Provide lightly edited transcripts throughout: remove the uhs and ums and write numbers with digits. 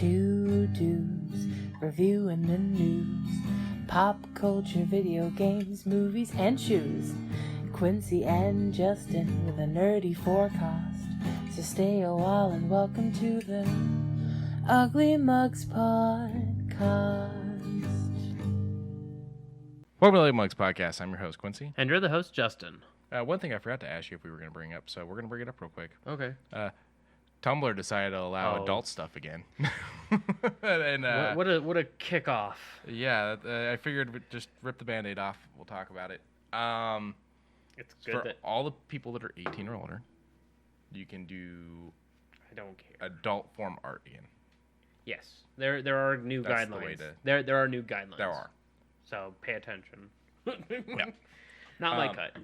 Two dudes reviewing the news, pop culture, video games, movies, and shoes. Quincy and Justin with a nerdy forecast. So stay a while and welcome to the Ugly Mugs Podcast. Welcome to the Ugly Mugs Podcast. I'm your host, Quincy. And you're the host, Justin. One thing I forgot to ask you if we were going to bring up, so we're going to bring it up real quick. Okay. Tumblr decided to allow adult stuff again. And what a kickoff. Yeah, I figured we'd just rip the Band-Aid off. We'll talk about it. It's good for that all the people that are 18 or older, you can do I don't care. adult form art again. Yes. There are new That's guidelines. the way to- There are new guidelines. There are. So pay attention. Yeah. Not my cut.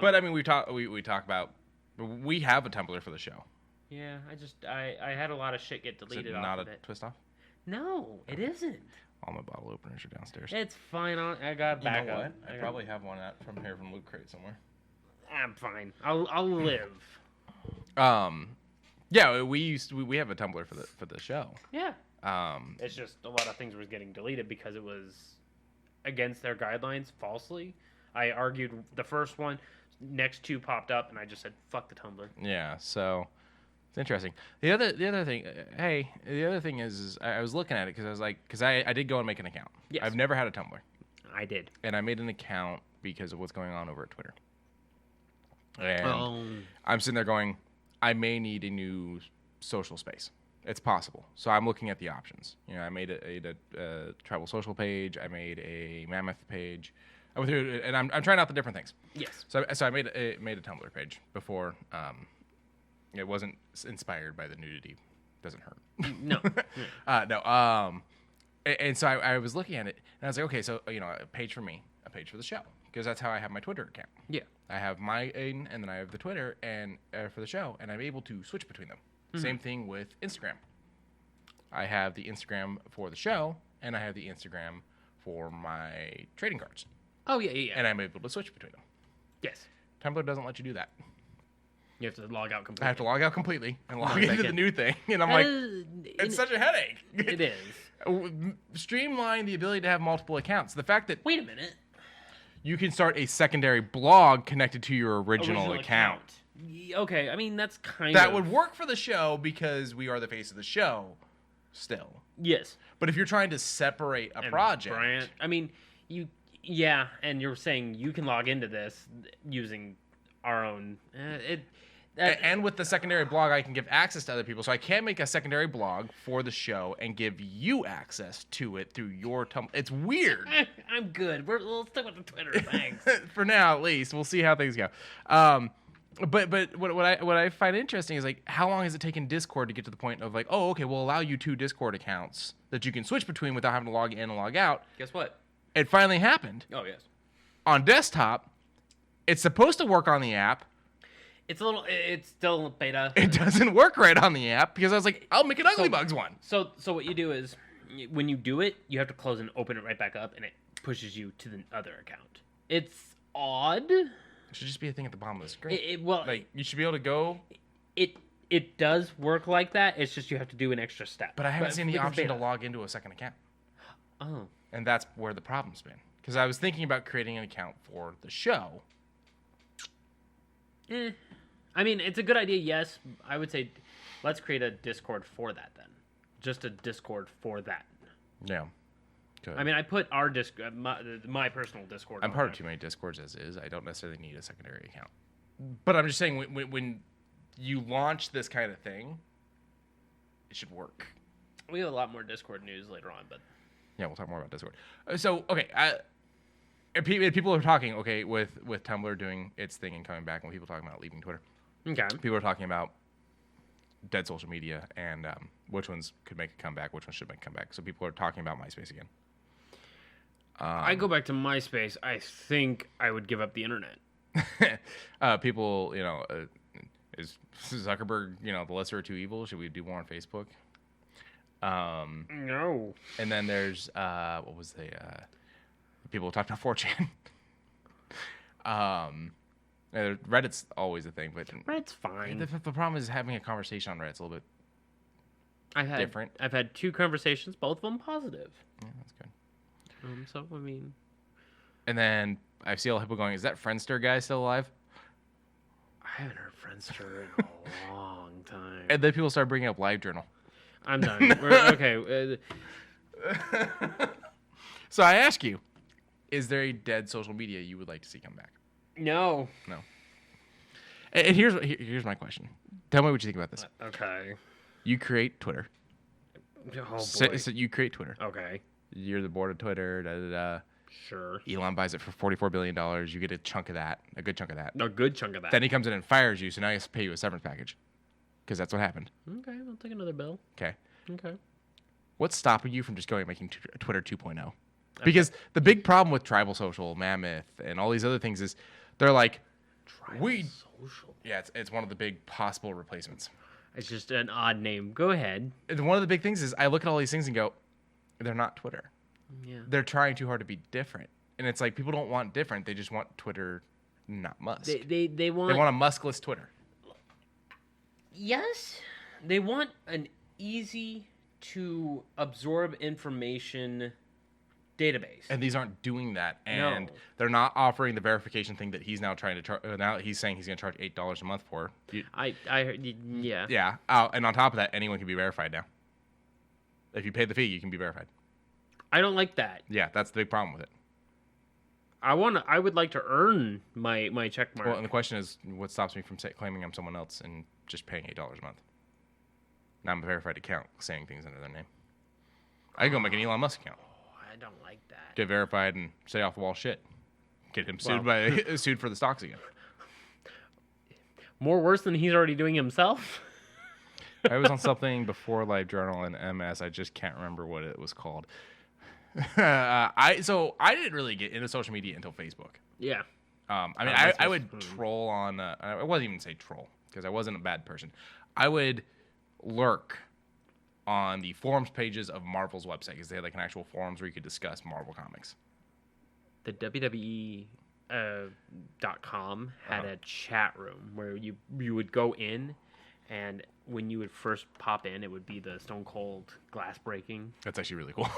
But I mean, we talk about we have a Tumblr for the show. Yeah, I had a lot of shit get Is deleted it off not of a it. twist off? No, it isn't. All my bottle openers are downstairs. It's fine. I got back up. I probably have one from Loot Crate somewhere. I'm fine. I'll live. Yeah, we have a Tumblr for the show. Yeah. It's just a lot of things was getting deleted because it was against their guidelines falsely. I argued the first one, next two popped up, and I just said fuck the Tumblr. Yeah, so it's interesting. The other thing, the other thing is I was looking at it because I did go and make an account. Yes. I've never had a Tumblr. I did. And I made an account because of what's going on over at Twitter. And I'm sitting there going, I may need a new social space. It's possible. So I'm looking at the options. You know, I made a tribal social page. I made a mammoth page. I went through, and I'm trying out the different things. Yes. So I made a Tumblr page before. It wasn't inspired by the nudity. Doesn't hurt. No. No. And so I was looking at it, and I was like, okay, so a page for me, a page for the show, because that's how I have my Twitter account. Yeah. I have mine, and then I have the Twitter and for the show, and I'm able to switch between them. Mm-hmm. Same thing with Instagram. I have the Instagram for the show, and I have the Instagram for my trading cards. Oh, yeah. And I'm able to switch between them. Yes. Tumblr doesn't let you do that. You have to log out completely. I have to log out completely and log into the new thing, and I'm like, it's such a headache. It is. Streamline the ability to have multiple accounts. The fact that... Wait a minute. You can start a secondary blog connected to your original account. Okay, I mean, that's kind of... That would work for the show because we are the face of the show still. Yes. But if you're trying to separate a project... I mean, yeah, and you're saying you can log into this using our own... and with the secondary blog, I can give access to other people. So I can make a secondary blog for the show and give you access to it through your Tumblr. It's weird. I'm good. We'll stick with the Twitter. Thanks. For now, at least. We'll see how things go. But what I find interesting is, like, how long has it taken Discord to get to the point of, like, oh, okay, we'll allow you 2 Discord accounts that you can switch between without having to log in and log out. Guess what? It finally happened. Oh, yes. On desktop, it's supposed to work on the app. It's still beta. It doesn't work right on the app because I was like, I'll make an Ugly Bugs one. So what you do is, when you do it, you have to close and open it right back up, and it pushes you to the other account. It's odd. It should just be a thing at the bottom of the screen. Like, you should be able to go. It does work like that. It's just you have to do an extra step. But I haven't seen the option to log into a second account. Oh. And that's where the problem's been. Because I was thinking about creating an account for the show. I mean, it's a good idea, yes. I would say let's create a Discord for that then. Just a Discord for that. Yeah. Good. I mean, I put our Discord, my personal Discord. I'm part of too many Discords as is. I don't necessarily need a secondary account. But I'm just saying, when you launch this kind of thing, it should work. We have a lot more Discord news later on, but... Yeah, we'll talk more about Discord. So, okay, people are talking, okay, with Tumblr doing its thing and coming back, and people talking about leaving Twitter. Okay. People are talking about dead social media and which ones could make a comeback, which ones should make a comeback. So people are talking about MySpace again. I go back to MySpace. I think I would give up the internet. People, is Zuckerberg, the lesser of two evils? Should we do more on Facebook? No. And then there's what was the people talked about 4chan. Reddit's always a thing, but Reddit's fine. The problem is having a conversation on Reddit's a little bit different. I've had 2 conversations, both of them positive. Yeah, that's good. So I mean, And then I see all the people going, is that Friendster guy still alive? I haven't heard Friendster in a long time. And then people start bringing up LiveJournal. I'm done. Okay. So I ask you, is there a dead social media you would like to see come back? No. And here's my question. Tell me what you think about this. Okay. You create Twitter. Oh boy. So you create Twitter. Okay. You're the board of Twitter. Da, da, da. Sure. Elon buys it for $44 billion. You get a chunk of that, a good chunk of that. A good chunk of that. Then he comes in and fires you, so now he has to pay you a severance package. Because that's what happened. Okay, I'll take another bill. Okay. Okay. What's stopping you from just going and making Twitter 2.0? Because the big problem with Tribal Social, Mammoth, and all these other things is they're like, Social. Yeah, it's one of the big possible replacements. It's just an odd name. Go ahead. And one of the big things is I look at all these things and go, they're not Twitter. Yeah. They're trying too hard to be different. And it's like people don't want different. They just want Twitter, not Musk. They want a Muskless Twitter. Yes. They want an easy to absorb information database. And these aren't doing that. And No. they're not offering the verification thing that he's now trying to charge. Now that he's saying he's going to charge $8 a month for. I heard, yeah. Yeah. And on top of that, anyone can be verified now. If you pay the fee, you can be verified. I don't like that. Yeah, that's the big problem with it. I would like to earn my check mark. Well, and the question is, what stops me from claiming I'm someone else and just paying $8 a month? Now I'm a verified account saying things under their name. I can go make an Elon Musk account. I don't like that. Get verified and say off the wall shit. Get him sued sued for the stocks again. More worse than he's already doing himself. I was on something before LiveJournal and MS. I just can't remember what it was called. I didn't really get into social media until Facebook. Yeah. I would troll on. I wouldn't even say troll because I wasn't a bad person. I would lurk on the forums pages of Marvel's website because they had like an actual forums where you could discuss Marvel comics. The WWE .com had a chat room where you would go in, and when you would first pop in, it would be the Stone Cold glass breaking. That's actually really cool.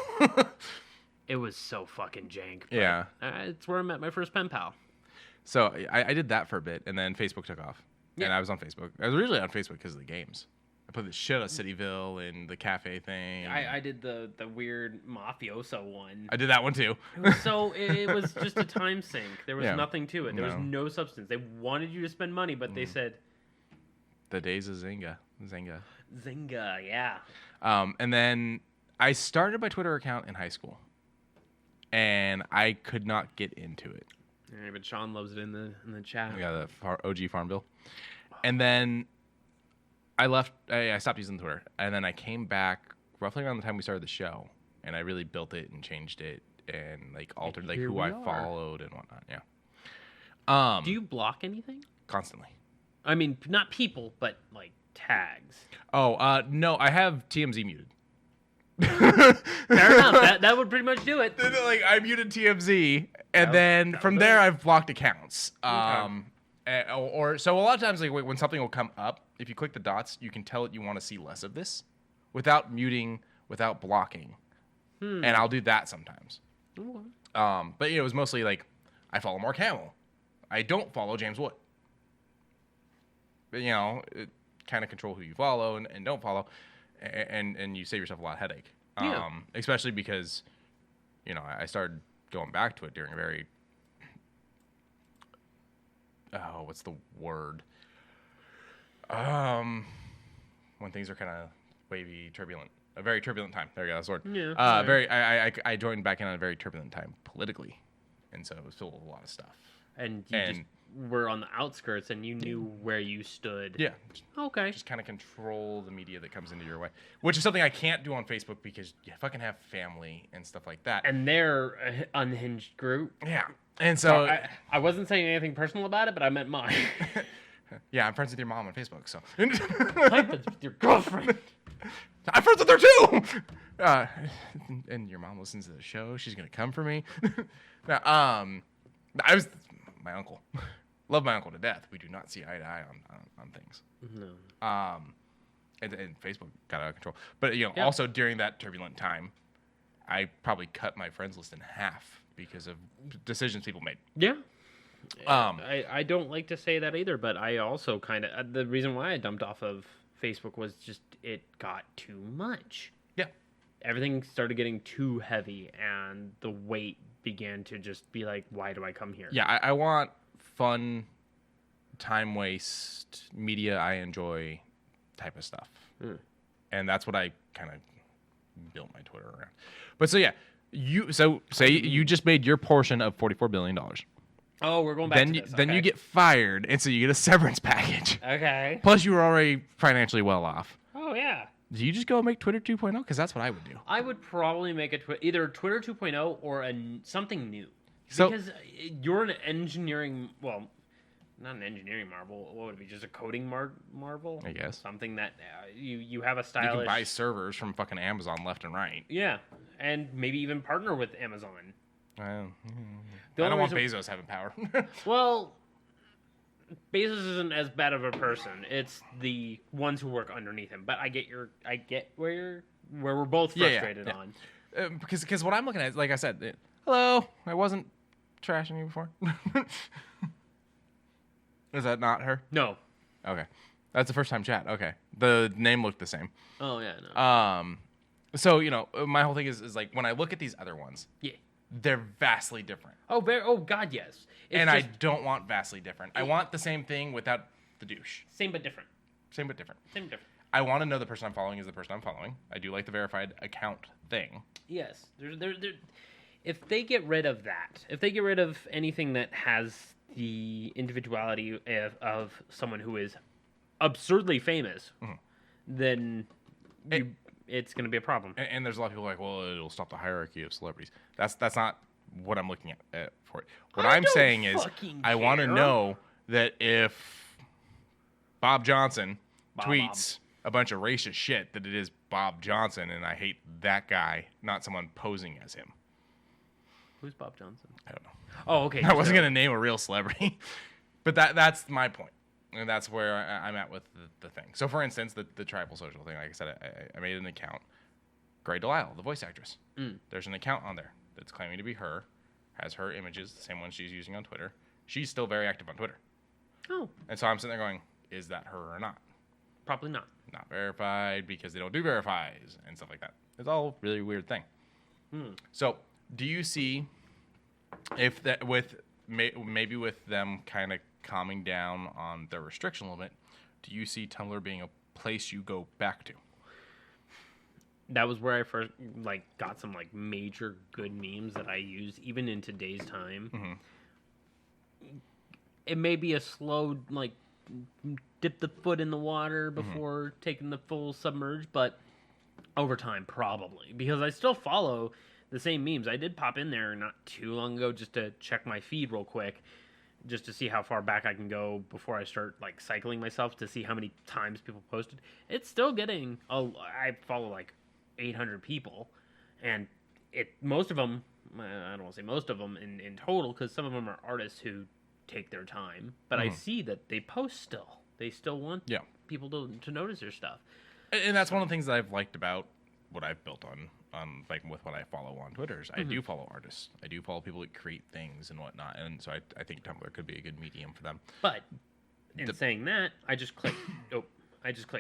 It was so fucking jank. But, yeah. It's where I met my first pen pal. So I did that for a bit, and then Facebook took off. Yeah. And I was on Facebook. I was originally on Facebook because of the games. I played the shit out of Cityville and the cafe thing. I did the weird mafioso one. I did that one too. It was just a time sink. There was nothing to it. There was No. no substance. They wanted you to spend money, but they said The days of Zynga. Zynga, yeah. And then I started my Twitter account in high school. And I could not get into it. Yeah, but Sean loves it in the chat. Yeah, the OG Farm Bill. And then I left. I stopped using Twitter, and then I came back roughly around the time we started the show, and I really built it and changed it and like altered like who I followed and whatnot. Yeah. Do you block anything? Constantly. I mean, not people, but like tags. Oh, no, I have TMZ muted. Fair enough. That would pretty much do it. Like I muted TMZ, and then from there I've blocked accounts. Or so a lot of times, like when something will come up, if you click the dots, you can tell it you want to see less of this, without muting, without blocking, and I'll do that sometimes. Okay. But it was mostly like I follow Mark Hamill, I don't follow James Wood. But, kind of control who you follow and don't follow, and you save yourself a lot of headache. Yeah. Especially because, I started going back to it during a very what's the word? When things are kind of wavy, turbulent. A very turbulent time. There you go, that's the word. Yeah. I joined back in on a very turbulent time politically, and so it was filled with a lot of stuff. And you just were on the outskirts, and you knew where you stood. Yeah. Okay. Just kind of control the media that comes into your way, which is something I can't do on Facebook because you fucking have family and stuff like that. And they're an unhinged group. Yeah. And so I wasn't saying anything personal about it, but I meant mine. yeah, I'm friends with your mom on Facebook, so. I'm friends with your girlfriend. I'm friends with her too. And your mom listens to the show. She's gonna come for me. Now, I was my uncle. Love my uncle to death. We do not see eye to eye on things. No. and Facebook got out of control. But Yeah. also during that turbulent time, I probably cut my friends list in half because of decisions people made. Yeah. I don't like to say that either, but I also kind of the reason why I dumped off of Facebook was just it got too much. Yeah. Everything started getting too heavy, and the weight began to just be like, why do I come here? Yeah, I want fun, time waste, media I enjoy type of stuff. And that's what I kind of built my Twitter around. But so yeah, say you just made your portion of $44 billion. Oh, we're going back to this. Then you get fired, and so you get a severance package. Okay. Plus, you were already financially well off. Oh, yeah. Do you just go make Twitter 2.0? Because that's what I would do. I would probably make either Twitter 2.0 or something new. So, because you're an engineering, well, not an engineering marvel. What would it be? Just a coding marvel? I guess. Something that you have a You stylish... can buy servers from fucking Amazon left and right. Yeah, and maybe even partner with Amazon. I don't want Bezos having power. Well, Bezos isn't as bad of a person. It's the ones who work underneath him. But I get where we're both frustrated on. Because what I'm looking at, like I said, hello, I wasn't trashing you before. Is that not her? No. Okay, that's the first time chat. Okay, the name looked the same. Oh yeah, no. So my whole thing is like when I look at these other ones, Yeah. they're vastly different. Oh, oh God, yes. And I don't want vastly different. I want the same thing without the douche. Same but different. Same but different. Same but different. I want to know the person I'm following is the person I'm following. I do like the verified account thing. Yes. If they get rid of that, if they get rid of anything that has the individuality of someone who is absurdly famous, then it's going to be a problem. And there's a lot of people like, well, it'll stop the hierarchy of celebrities. That's not what I'm looking at for it. What I'm saying is I want to know that if Bob Johnson tweets a bunch of racist shit, that it is Bob Johnson, and I hate that guy, not someone posing as him. Who's Bob Johnson? I don't know. Oh, okay. I wasn't going to name a real celebrity. But that's my point. And that's where I'm at with the thing. So, for instance, the tribal social thing, like I said, I made an account. Gray Delisle, the voice actress. There's an account on there that's claiming to be her, has her images, the same one she's using on Twitter. She's still very active on Twitter. Oh. And so I'm sitting there going, is that her or not? Probably not. Not verified because they don't do verifies and stuff like that. It's all a really weird thing. So, do you see if that maybe with them kind of calming down on their restriction limit, do you see Tumblr being a place you go back to? That was where I first got some major good memes that I use even in today's time. It may be a slow dip the foot in the water before taking the full submerge, but over time probably, because I still follow the same memes. I did pop in there not too long ago just to check my feed real quick, just to see how far back I can go before I start cycling myself to see how many times people posted. It's still getting I follow 800 people, and most of them, I don't want to say most of them in total, because some of them are artists who take their time, but I see that they post still. They still want people to notice their stuff. And that's one of the things that I've liked about what I've built on with what I follow on Twitter. I do follow artists. I do follow people that create things and whatnot. And so I think Tumblr could be a good medium for them. But in saying that, I just clicked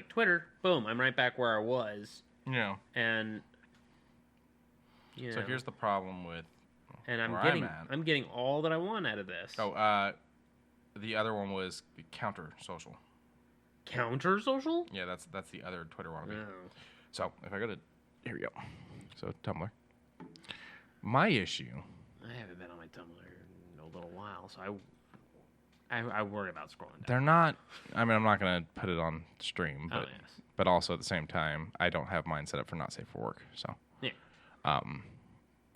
Twitter. Boom, I'm right back where I was. Yeah. And so here's the problem with I'm getting all that I want out of this. Oh, the other one was Counter Social. Counter Social? Yeah, that's the other Twitter one. No. So if I go to here we go. So Tumblr. My issue. I haven't been on my Tumblr in a little while, so I worry about scrolling down. They're not. I mean, I'm not gonna put it on stream, but yes. but also at the same time, I don't have mine set up for not safe for work. So yeah.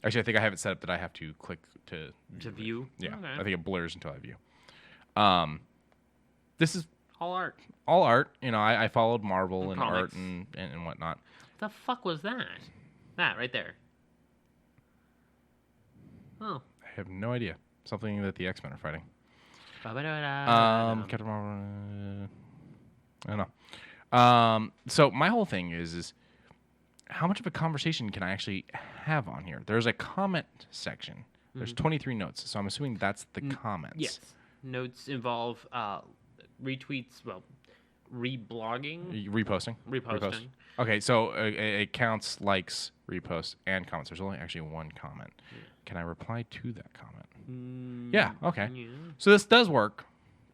Actually, I think I have it set up that I have to click to view. Yeah, okay. I think it blurs until I view. This is all art. All art. I followed Marvel and art and whatnot. What the fuck was that? That right there. Oh. I have no idea. Something that the X-Men are fighting. Captain Marvel. I don't know. So my whole thing is how much of a conversation can I actually have on here? There's a comment section. There's 23 notes, so I'm assuming that's the comments. Yes. Notes involve retweets, reblogging. Reposting. Okay, so it counts likes, reposts, and comments. There's only actually one comment. Yeah. Can I reply to that comment? Yeah, okay. Yeah. So this does work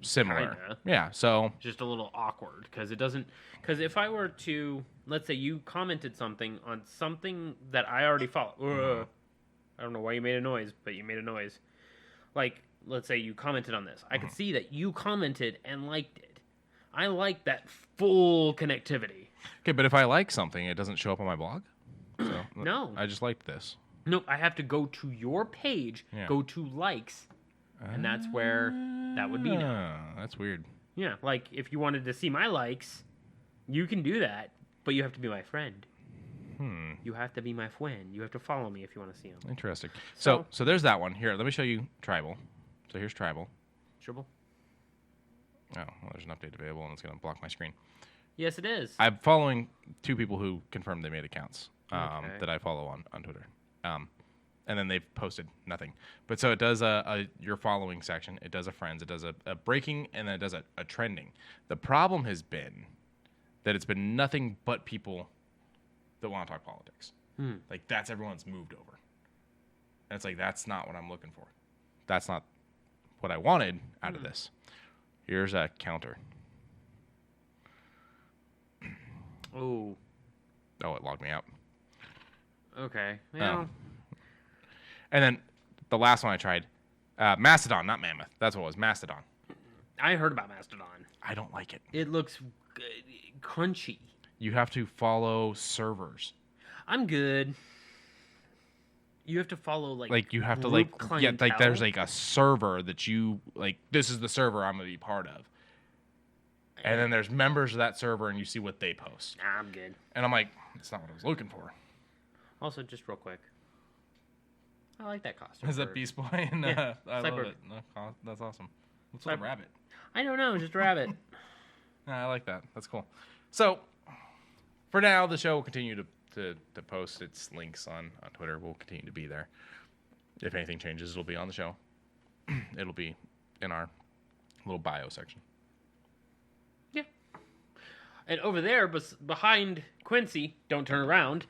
similar. Kinda. Yeah, so. Just a little awkward, because it doesn't. Because if I were to, let's say you commented something on something that I already follow. I don't know why you made a noise, but you made a noise. Like, let's say you commented on this. I could see that you commented and liked it. I like that full connectivity. Okay, but if I like something, it doesn't show up on my blog? So, no. I just liked this. Nope, I have to go to your page, go to likes, and that's where that would be now. That's weird. Yeah, like, if you wanted to see my likes, you can do that, but you have to be my friend. You have to be my friend. You have to follow me if you want to see them. Interesting. So there's that one. Here, let me show you Tribal. So here's Tribal. Tribal? Oh, well, there's an update available, and it's going to block my screen. Yes, it is. I'm following 2 people who confirmed they made accounts that I follow on Twitter. And then they've posted nothing. But so it does your following section. It does a friends. It does a breaking, and then it does a trending. The problem has been that it's been nothing but people that want to talk politics. Like, that's everyone's moved over. And it's like, that's not what I'm looking for. That's not what I wanted out of this. Here's a counter. Oh, it logged me out. Okay. Yeah. And then the last one I tried, Mastodon, not Mammoth. That's what it was, Mastodon. I heard about Mastodon. I don't like it. It looks crunchy. You have to follow servers. I'm good. You have to follow like you have to like there's like a server that you like. This is the server I'm gonna be part of. And then there's members of that server, and you see what they post. Nah, I'm good. And I'm like, that's not what I was looking for. Also, just real quick, I like that costume. Is that Beast Boy? And, yeah, I love it. That's awesome. What's with a rabbit? I don't know, just a rabbit. I like that. That's cool. So, for now, the show will continue to post its links on Twitter. We'll continue to be there. If anything changes, it'll be on the show. It'll be in our little bio section. Yeah. And over there, behind Quincy, don't turn around.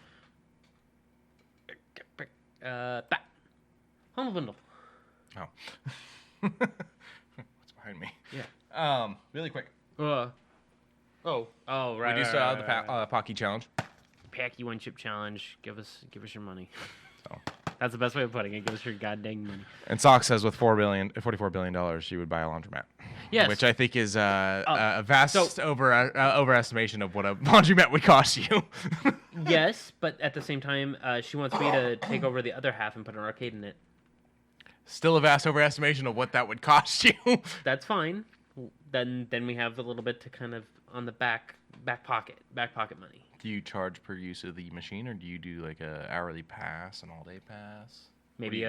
That. Humble Bundle. Oh. What's behind me? Yeah. Really quick. Right. We do still have the Pocky Challenge. Packy One Chip Challenge. Give us your money. So. That's the best way of putting it. Give us your goddamn money. And Sock says with $44 billion, you would buy a laundromat. Yes. Which I think is a vast overestimation of what a laundromat would cost you. Yes, but at the same time, she wants me to take over the other half and put an arcade in it. Still a vast overestimation of what that would cost you. That's fine. Then we have a little bit to kind of on the back pocket money. Do you charge per use of the machine, or do you do like a hourly pass, an all day pass? Maybe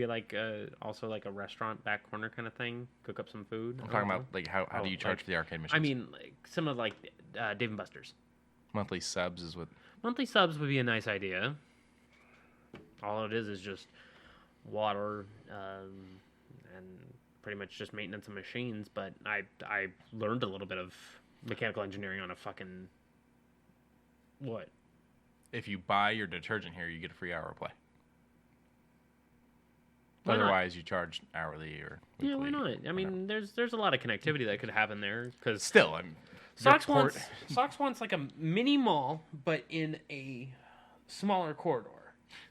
like also like a restaurant back corner kind of thing. Cook up some food. I'm talking about like how do you charge for the arcade machines? I mean, like some of like Dave and Buster's. Monthly subs is what. Monthly subs would be a nice idea. All it is just water and pretty much just maintenance of machines. But I learned a little bit of mechanical engineering on a fucking what? If you buy your detergent here, you get a free hour of play. Why Otherwise, not? you charge hourly or weekly. Yeah, why not? I mean, there's a lot of connectivity that could happen there. Because still, I'm Sox wants like a mini mall, but in a smaller corridor.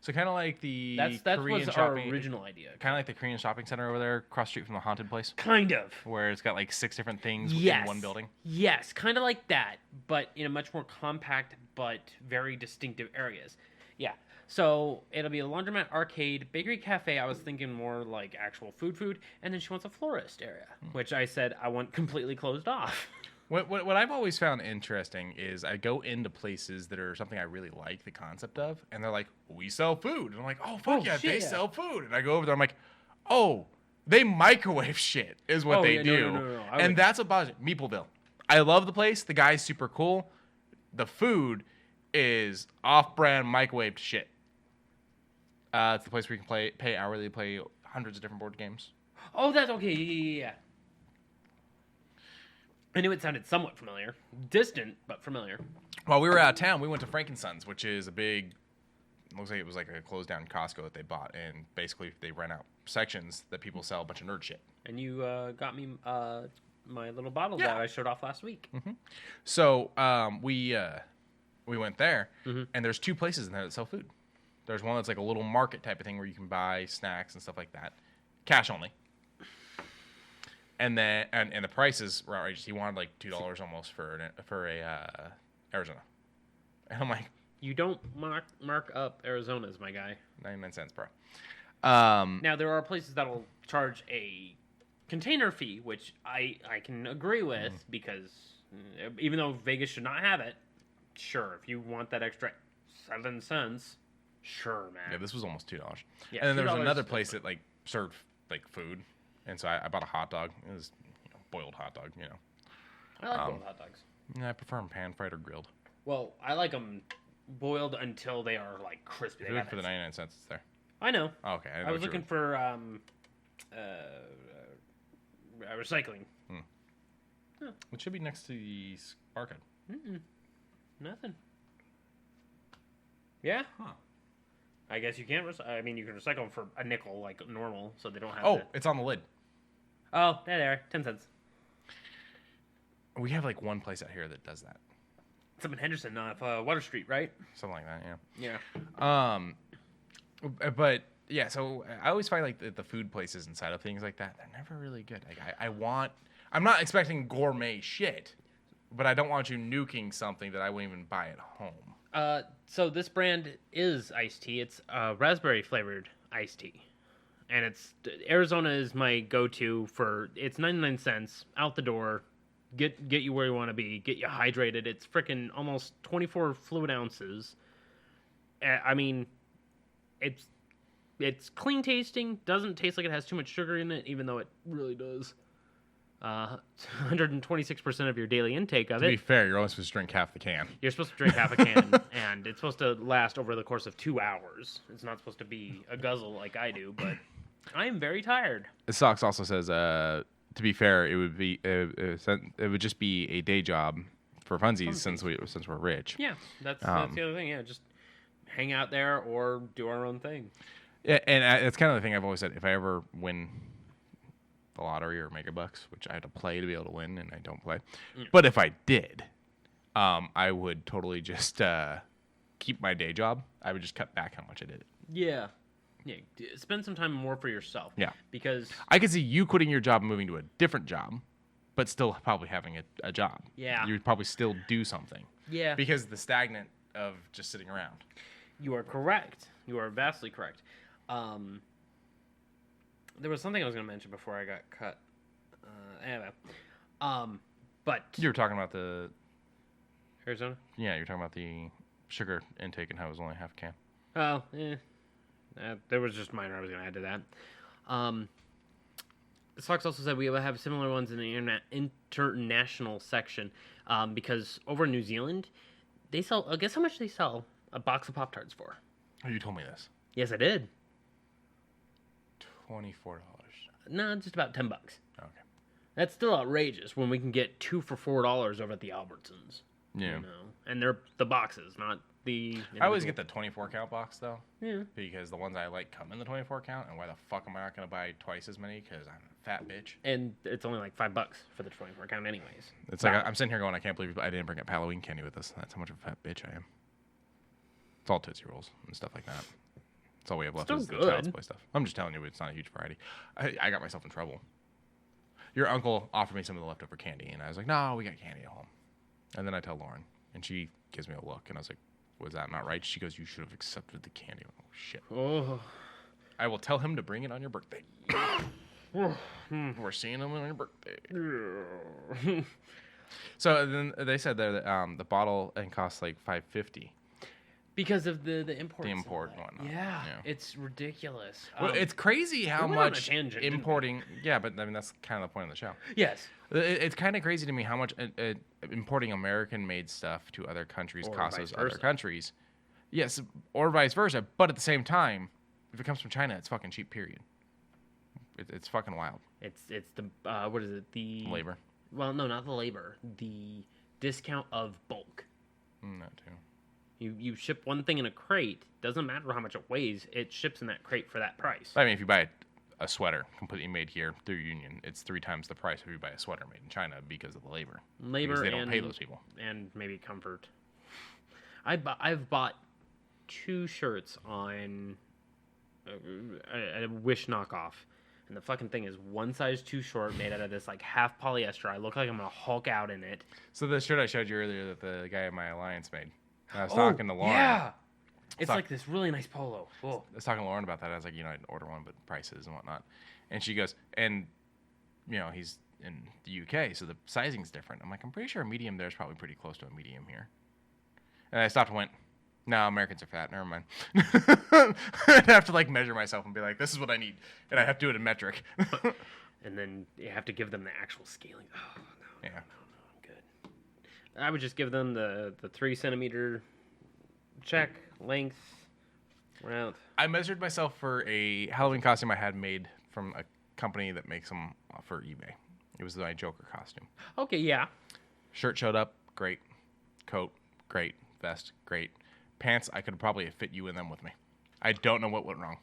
So kind of like the that Korean was shopping, our original idea. Kind of like the Korean shopping center over there, across the street from the haunted place. Kind of. Where it's got like 6 different things yes. in one building. Yes, kind of like that, but in a much more compact but very distinctive areas. Yeah. So it'll be a laundromat, arcade, bakery, cafe. I was thinking more like actual food, and then she wants a florist area, which I said I want completely closed off. What I've always found interesting is I go into places that are something I really like the concept of, and they're like, we sell food. And I'm like, oh, fuck yeah, they sell food. And I go over there, I'm like, oh, they microwave shit is what they do. No. And that's what bothers me. Meepleville. I love the place. The guy's super cool. The food is off-brand microwaved shit. It's the place where you can pay hourly to play hundreds of different board games. Oh, that's okay. Yeah. I knew it sounded somewhat familiar. Distant, but familiar. While we were out of town, we went to Frankensons, which is a big, looks like it was like a closed down Costco that they bought. And basically, they rent out sections that people sell a bunch of nerd shit. And you got me my little bottle that I showed off last week. Mm-hmm. So we went there, and there's 2 places in there that sell food. There's one that's like a little market type of thing where you can buy snacks and stuff like that. Cash only. And then and the prices were outrageous. He wanted like $2 almost for a Arizona. And I'm like, you don't mark up Arizonas, my guy. 99 cents, bro. Now there are places that'll charge a container fee, which I can agree with because even though Vegas should not have it, sure, if you want that extra 7 cents, sure, man. Yeah, this was almost $2. Yeah, and then there was $2 another place that like served like food, and so I bought a hot dog. It was boiled hot dog, I like boiled hot dogs. Yeah, I prefer them pan fried or grilled. Well, I like them boiled until they are like crispy. If you look for the 99 cents, it's there. I know. Oh, okay. I was looking for recycling. It should be next to the arcade. Nothing. Yeah. Huh. I guess you can't. I mean, you can recycle them for a nickel, like normal, so they don't have. Oh, it's on the lid. Oh, there they are. 10 cents. We have like one place out here that does that. It's up in Henderson, off Water Street, right? Something like that, yeah. Yeah. But yeah, so I always find like the food places inside of things like that, they're never really good. Like I'm not expecting gourmet shit, but I don't want you nuking something that I wouldn't even buy at home. So this brand is iced tea. It's raspberry flavored iced tea, and Arizona is my go-to for. It's 99 cents out the door. Get you where you want to be. Get you hydrated. It's freaking almost 24 fluid ounces. I mean, it's clean tasting. Doesn't taste like it has too much sugar in it, even though it really does. 126% of your daily intake of it. To be fair, you're only supposed to drink half the can. You're supposed to drink half a can, and it's supposed to last over the course of 2 hours. It's not supposed to be a guzzle like I do, but I am very tired. Socks also says, to be fair, it would just be a day job for funsies since we're rich. Yeah, that's the other thing. Yeah, just hang out there or do our own thing. Yeah, and it's kind of the thing I've always said. If I ever win the lottery or Mega Bucks, which I had to play to be able to win, and I don't play. But if I did, I would totally just keep my day job. I would just cut back how much I did. Yeah. Yeah, spend some time more for yourself. Yeah. Because I could see you quitting your job and moving to a different job, but still probably having a job. Yeah. You would probably still do something. Yeah. Because the stagnant of just sitting around. You are correct. You are vastly correct. There was something I was going to mention before I got cut. Anyway. But You were talking about the... Arizona? Yeah, you're talking about the sugar intake and how it was only half a can. Oh, there was just minor I was going to add to that. Sox also said we will have similar ones in the international section because over in New Zealand, they sell, guess how much they sell a box of Pop-Tarts for? Oh, you told me this. Yes, I did. $24. No, just about $10. Okay. That's still outrageous when we can get 2 for $4 over at the Albertsons. Yeah. You know? And they're the boxes, not the... I always get the 24 count box, though. Yeah. Because the ones I like come in the 24 count, and why the fuck am I not going to buy twice as many? Because I'm a fat bitch. And it's only like $5 for the 24 count anyways. It's like, I'm sitting here going, I can't believe I didn't bring up Halloween candy with us. That's how much of a fat bitch I am. It's all Tootsie Rolls and stuff like that. That's all we have left Still is the good. Child's Play stuff. I'm just telling you, it's not a huge variety. I got myself in trouble. Your uncle offered me some of the leftover candy, and I was like, no, we got candy at home. And then I tell Lauren, and she gives me a look, and I was like, was that not right? She goes, you should have accepted the candy. Oh, shit. Oh. I will tell him to bring it on your birthday. We're seeing him on your birthday. So then they said that the bottle and costs like $5.50. Because of the imports. The and import all and that. whatnot. Yeah, Yeah. it's ridiculous. Well, it's crazy how went on a much tangent, didn't we? importing. Yeah, but I mean that's kind of the point of the show. Yes. It's kind of crazy to me how much importing American-made stuff to other countries Or costs vice those other versa. countries. Yes, or vice versa. But at the same time, if it comes from China, it's fucking cheap. Period. It's fucking wild. It's the what is it? The Labor. Well, no, not the labor. The discount of bulk. That too. You ship one thing in a crate. Doesn't matter how much it weighs. It ships in that crate for that price. I mean, if you buy a sweater completely made here through Union, it's 3 times the price if you buy a sweater made in China because of the labor. Labor because they and don't pay those people. And maybe comfort. I've bought 2 shirts on a Wish knockoff, and the fucking thing is one size too short, made out of this like half polyester. I look like I'm gonna Hulk out in it. So the shirt I showed you earlier that the guy at my alliance made. I was talking to Lauren. Yeah, it's like this really nice polo. Whoa. I was talking to Lauren about that. I was like, I'd order one, but prices and whatnot. And she goes, and he's in the UK, so the sizing's different. I'm like, I'm pretty sure a medium there is probably pretty close to a medium here. And I stopped and went, no, Americans are fat. Never mind. I'd have to measure myself and be like, this is what I need, and I have to do it in metric. And then you have to give them the actual scaling. Oh no, Yeah. no, I'm good. I would just give them the 3 centimeter check length. Round. I measured myself for a Halloween costume I had made from a company that makes them for eBay. It was my Joker costume. Okay, yeah. Shirt showed up, great. Coat, great. Vest, great. Pants, I could probably have fit you in them with me. I don't know what went wrong.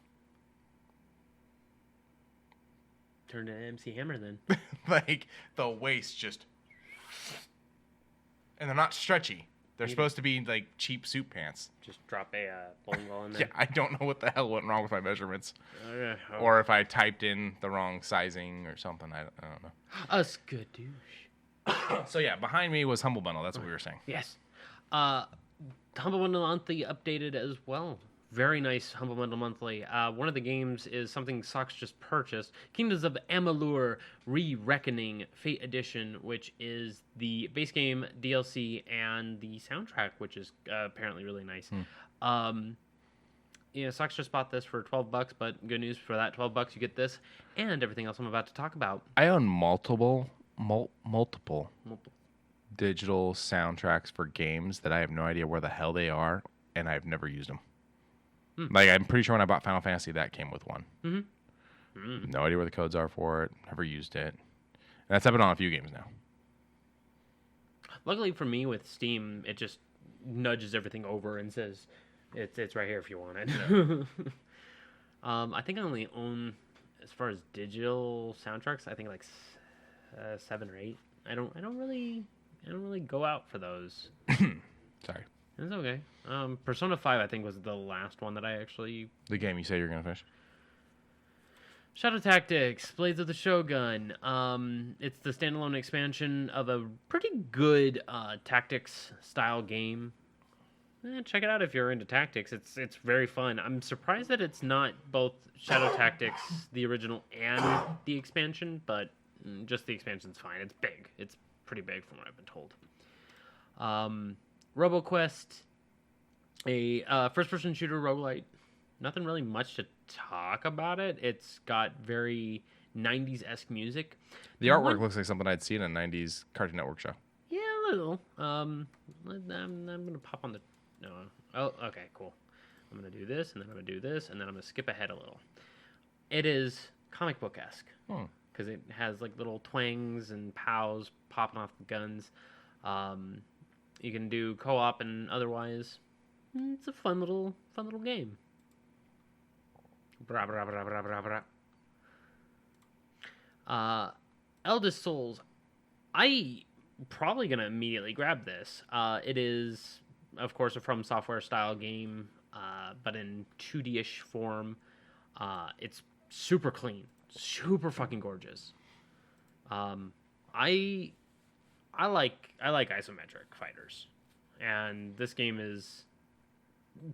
Turn to MC Hammer then. The waist just... And they're not stretchy. They're supposed to be cheap suit pants. Just drop a bowling ball in there. Yeah, I don't know what the hell went wrong with my measurements. Oh. Or if I typed in the wrong sizing or something. I don't know. Us good douche. So yeah, behind me was Humble Bundle. That's what we were saying. Yes. Humble Bundle Monthly updated as well. Very nice Humble Bundle Monthly. One of the games is something Socks just purchased. Kingdoms of Amalur Re-Reckoning Fate Edition, which is the base game, DLC, and the soundtrack, which is apparently really nice. Socks just bought this for $12, but good news for that $12, you get this and everything else I'm about to talk about. I own multiple digital soundtracks for games that I have no idea where the hell they are, and I've never used them. I'm pretty sure when I bought Final Fantasy, that came with one. No idea where the codes are for it. Never used it. And that's happened on a few games now. Luckily for me, with Steam, it just nudges everything over and says, it's right here if you want it. Yeah. I think I only own, as far as digital soundtracks, I think 7 or 8. I don't really go out for those. Sorry. It's okay. Persona 5, I think, was the last one that I actually... The game you say you're going to finish? Shadow Tactics, Blades of the Shogun. It's the standalone expansion of a pretty good tactics-style game. Check it out if you're into tactics. It's very fun. I'm surprised that it's not both Shadow Tactics, the original, and the expansion, but just the expansion's fine. It's big. It's pretty big from what I've been told. RoboQuest, a first-person shooter roguelite. Nothing really much to talk about it. It's got very 90s-esque music. The artwork looks like something I'd seen in a 90s Cartoon Network show. Yeah, a little. I'm going to pop on the... No. Oh, okay, cool. I'm going to do this, and then I'm going to do this, and then I'm going to skip ahead a little. It is comic book-esque. Because it has little twangs and pows popping off the guns. You can do co-op and otherwise. It's a fun little game. Bra, bra, bra, bra, bra, bra. Eldest Souls. I probably gonna immediately grab this. It is, of course, a From Software style game, but in 2D-ish form. It's super clean, super fucking gorgeous. I like isometric fighters, and this game is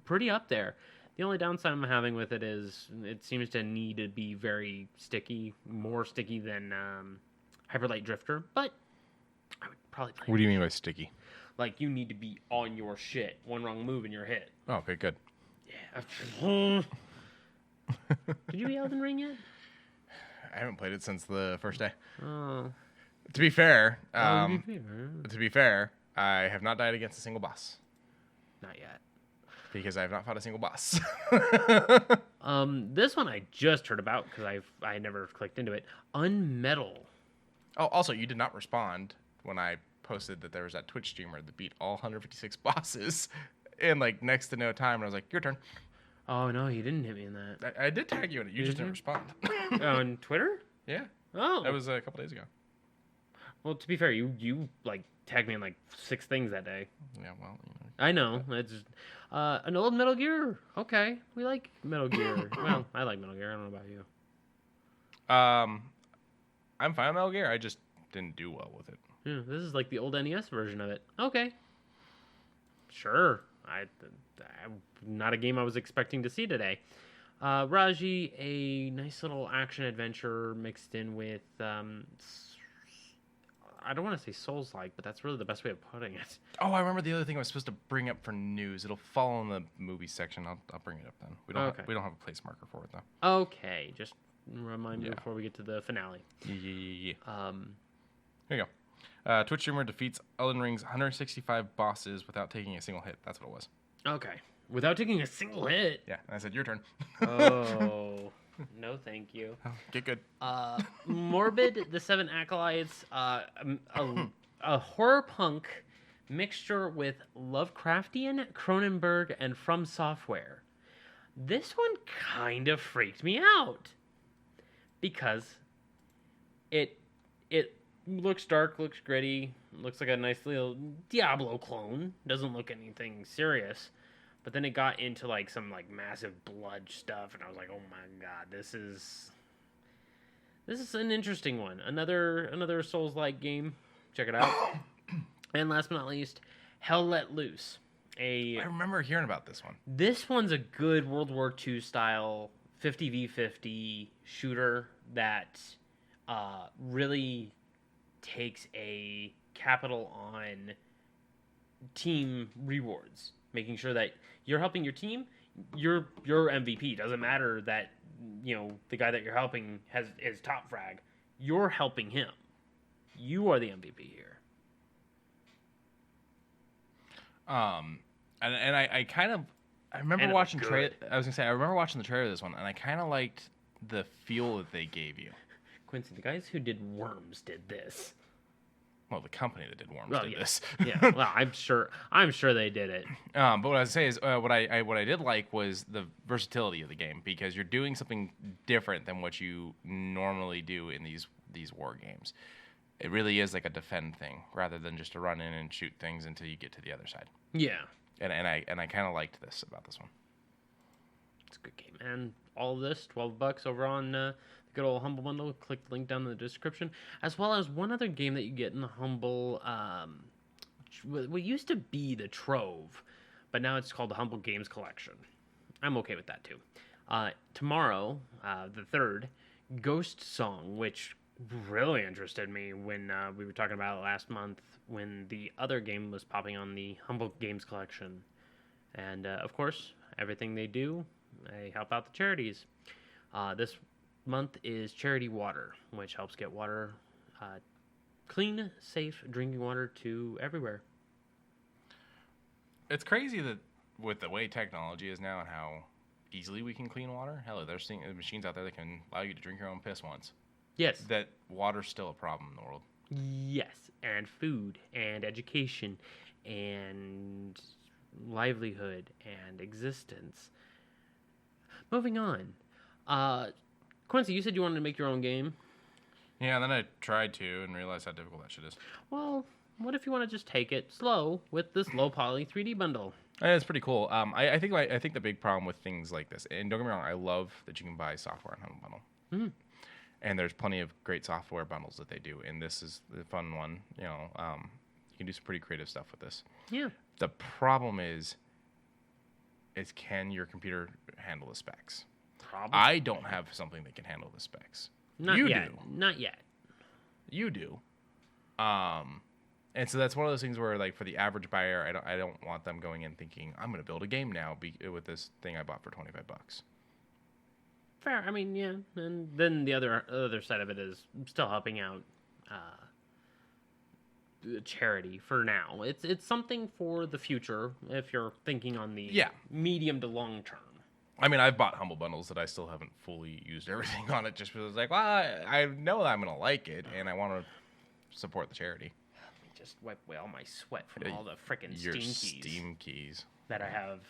pretty up there. The only downside I'm having with it is it seems to need to be very sticky, more sticky than Hyper Light Drifter, but I would probably play What do you mean by sticky? Like, you need to be on your shit. One wrong move and you're hit. Oh, okay, good. Yeah. Did you beat Elden Ring yet? I haven't played it since the first day. Oh. To be fair, Not I have not died against a single boss yet. because I have not fought a single boss. This one I just heard about because I never clicked into it. Unmetal. Oh, also, you did not respond when I posted that there was that Twitch streamer that beat all 156 bosses in like next to no time, and I was like, "Your turn." Oh no, he didn't hit me in that. I did tag you in it. You just didn't respond. On Twitter? Yeah. Oh. That was a couple days ago. Well, to be fair, you like tagged me in like 6 things that day. Yeah, well, I know. It's an old Metal Gear. Okay, we like Metal Gear. Well, I like Metal Gear. I don't know about you. I'm fine with Metal Gear. I just didn't do well with it. Yeah, this is like the old NES version of it. Okay. Sure. I not a game I was expecting to see today. Raji, a nice little action adventure mixed in with I don't want to say Souls-like, but that's really the best way of putting it. Oh, I remember the other thing I was supposed to bring up for news. It'll fall in the movie section. I'll bring it up then. We don't have a place marker for it though. Okay, just remind me before we get to the finale. Yeah. Here you go. Twitch streamer defeats Elden Ring's 165 bosses without taking a single hit. That's what it was. Okay. Without taking a single hit. Yeah, and I said, your turn. Oh. No, thank you. Oh, get good. Morbid, the Seven Acolytes, a horror punk mixture with Lovecraftian, Cronenberg, and From Software. This one kind of freaked me out because it looks dark, looks gritty, looks like a nice little Diablo clone. Doesn't look anything serious. But then it got into like some like massive blood stuff, and I was like, "Oh my god, this is an interesting one. Another Souls-like game. Check it out." And last but not least, Hell Let Loose. I remember hearing about this one. This one's a good World War II style 50v50 shooter that really takes a capital on team rewards, making sure that you're helping your team, you're MVP. Doesn't matter that the guy that you're helping is top frag. You're helping him. You are the MVP here. And I remember watching I remember watching the trailer of this one, and I kind of liked the feel that they gave you. Quincy, the guys who did Worms did this. Well, the company that did Worms did this. Yeah, well, I'm sure they did it. But what I would say is, what I did like was the versatility of the game, because you're doing something different than what you normally do in these war games. It really is like a defend thing, rather than just to run in and shoot things until you get to the other side. Yeah. And I kind of liked this about this one. It's a good game, and all of this $12 over on the good old Humble Bundle. Click the link down in the description, as well as one other game that you get in the Humble. What used to be the Trove, but now it's called the Humble Games Collection. I'm okay with that too. Tomorrow, the 3rd, Ghost Song, which really interested me when we were talking about it last month when the other game was popping on the Humble Games Collection. And of course, everything they do, they help out the charities. This month is Charity Water, which helps get water, clean, safe drinking water to everywhere. It's crazy that with the way technology is now and how easily we can clean water. Hell, there's machines out there that can allow you to drink your own piss once. Yes. That water's still a problem in the world. Yes, and food, and education, and livelihood, and existence. Moving on. Quincy, you said you wanted to make your own game. Yeah, and then I tried to and realized how difficult that shit is. Well, what if you want to just take it slow with this low poly 3D bundle? It's pretty cool. I think the big problem with things like this, and don't get me wrong, I love that you can buy software on Humble Bundle. Mm-hmm. And there's plenty of great software bundles that they do, and this is the fun one. You can do some pretty creative stuff with this. Yeah. The problem is can your computer handle the specs? Probably. I don't have something that can handle the specs. Not you yet. do. Not yet. You do. And so that's one of those things where, like, for the average buyer, I don't want them going in thinking I'm going to build a game now with this thing I bought for $25. Fair. I mean, yeah. And then the other side of it is still helping out charity for now. It's something for the future if you're thinking on the medium to long term. I mean, I've bought Humble Bundles that I still haven't fully used everything on it just because it's like, well, I know that I'm going to like it and I want to support the charity. Let me just wipe away all my sweat from all the freaking Steam keys that I have.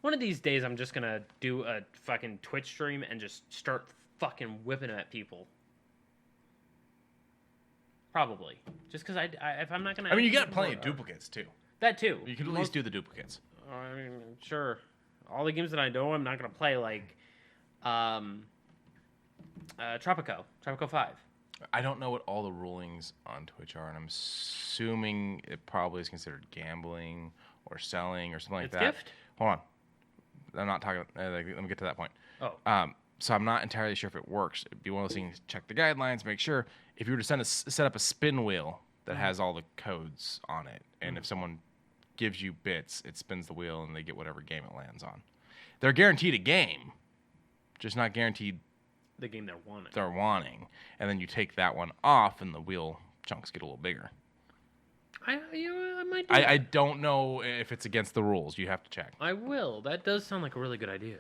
One of these days, I'm just going to do a fucking Twitch stream and just start fucking whipping at people. Probably. Just because if I'm not going to... I mean, you got plenty of duplicates, too. That, too. You can at least do the duplicates. I mean, sure. All the games that I know I'm not going to play, like Tropico 5. I don't know what all the rulings on Twitch are, and I'm assuming it probably is considered gambling or selling or something like that. Gift? Hold on. I'm not talking... let me get to that point. Oh. So I'm not entirely sure if it works. It'd be one of those things, check the guidelines, make sure. If you were to set up a spin wheel that has all the codes on it, and if someone gives you bits, it spins the wheel and they get whatever game it lands on. They're guaranteed a game, just not guaranteed the game they're wanting. And then you take that one off and the wheel chunks get a little bigger. I might do I don't know if it's against the rules. You have to check. I will. That does sound like a really good idea.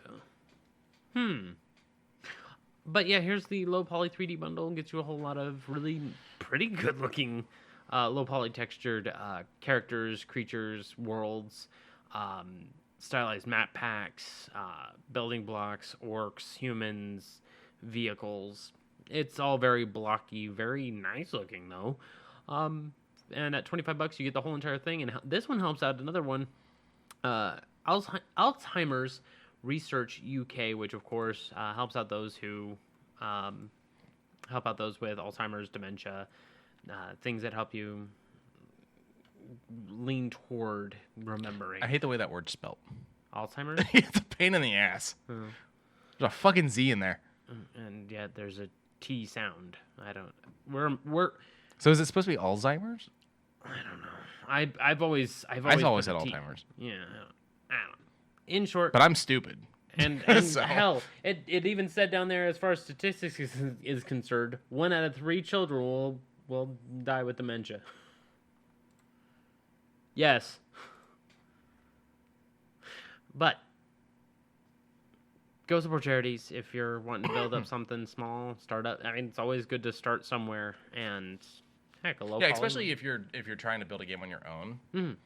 But yeah, here's the low poly 3D bundle. Gets you a whole lot of really pretty good looking low poly textured characters, creatures, worlds, stylized map packs, building blocks, orcs, humans, vehicles. It's all very blocky, very nice looking though. And at $25 you get the whole entire thing. And this one helps out another one, Alzheimer's Research UK, which of course helps out those who help out those with Alzheimer's, dementia, things that help you lean toward remembering. I hate the way that word's spelled. Alzheimer's? It's a pain in the ass. There's a fucking Z in there. And yet there's a T sound. I don't. We're. So is it supposed to be Alzheimer's? I don't know. I've always had Alzheimer's. Yeah. I don't know. In short. But I'm stupid. And So. Hell, it even said down there, as far as statistics is concerned, 1 out of 3 children will die with dementia. Yes. But go support charities if you're wanting to build up something small, start up. I mean, it's always good to start somewhere, and heck, a low. Yeah, especially if you're trying to build a game on your own.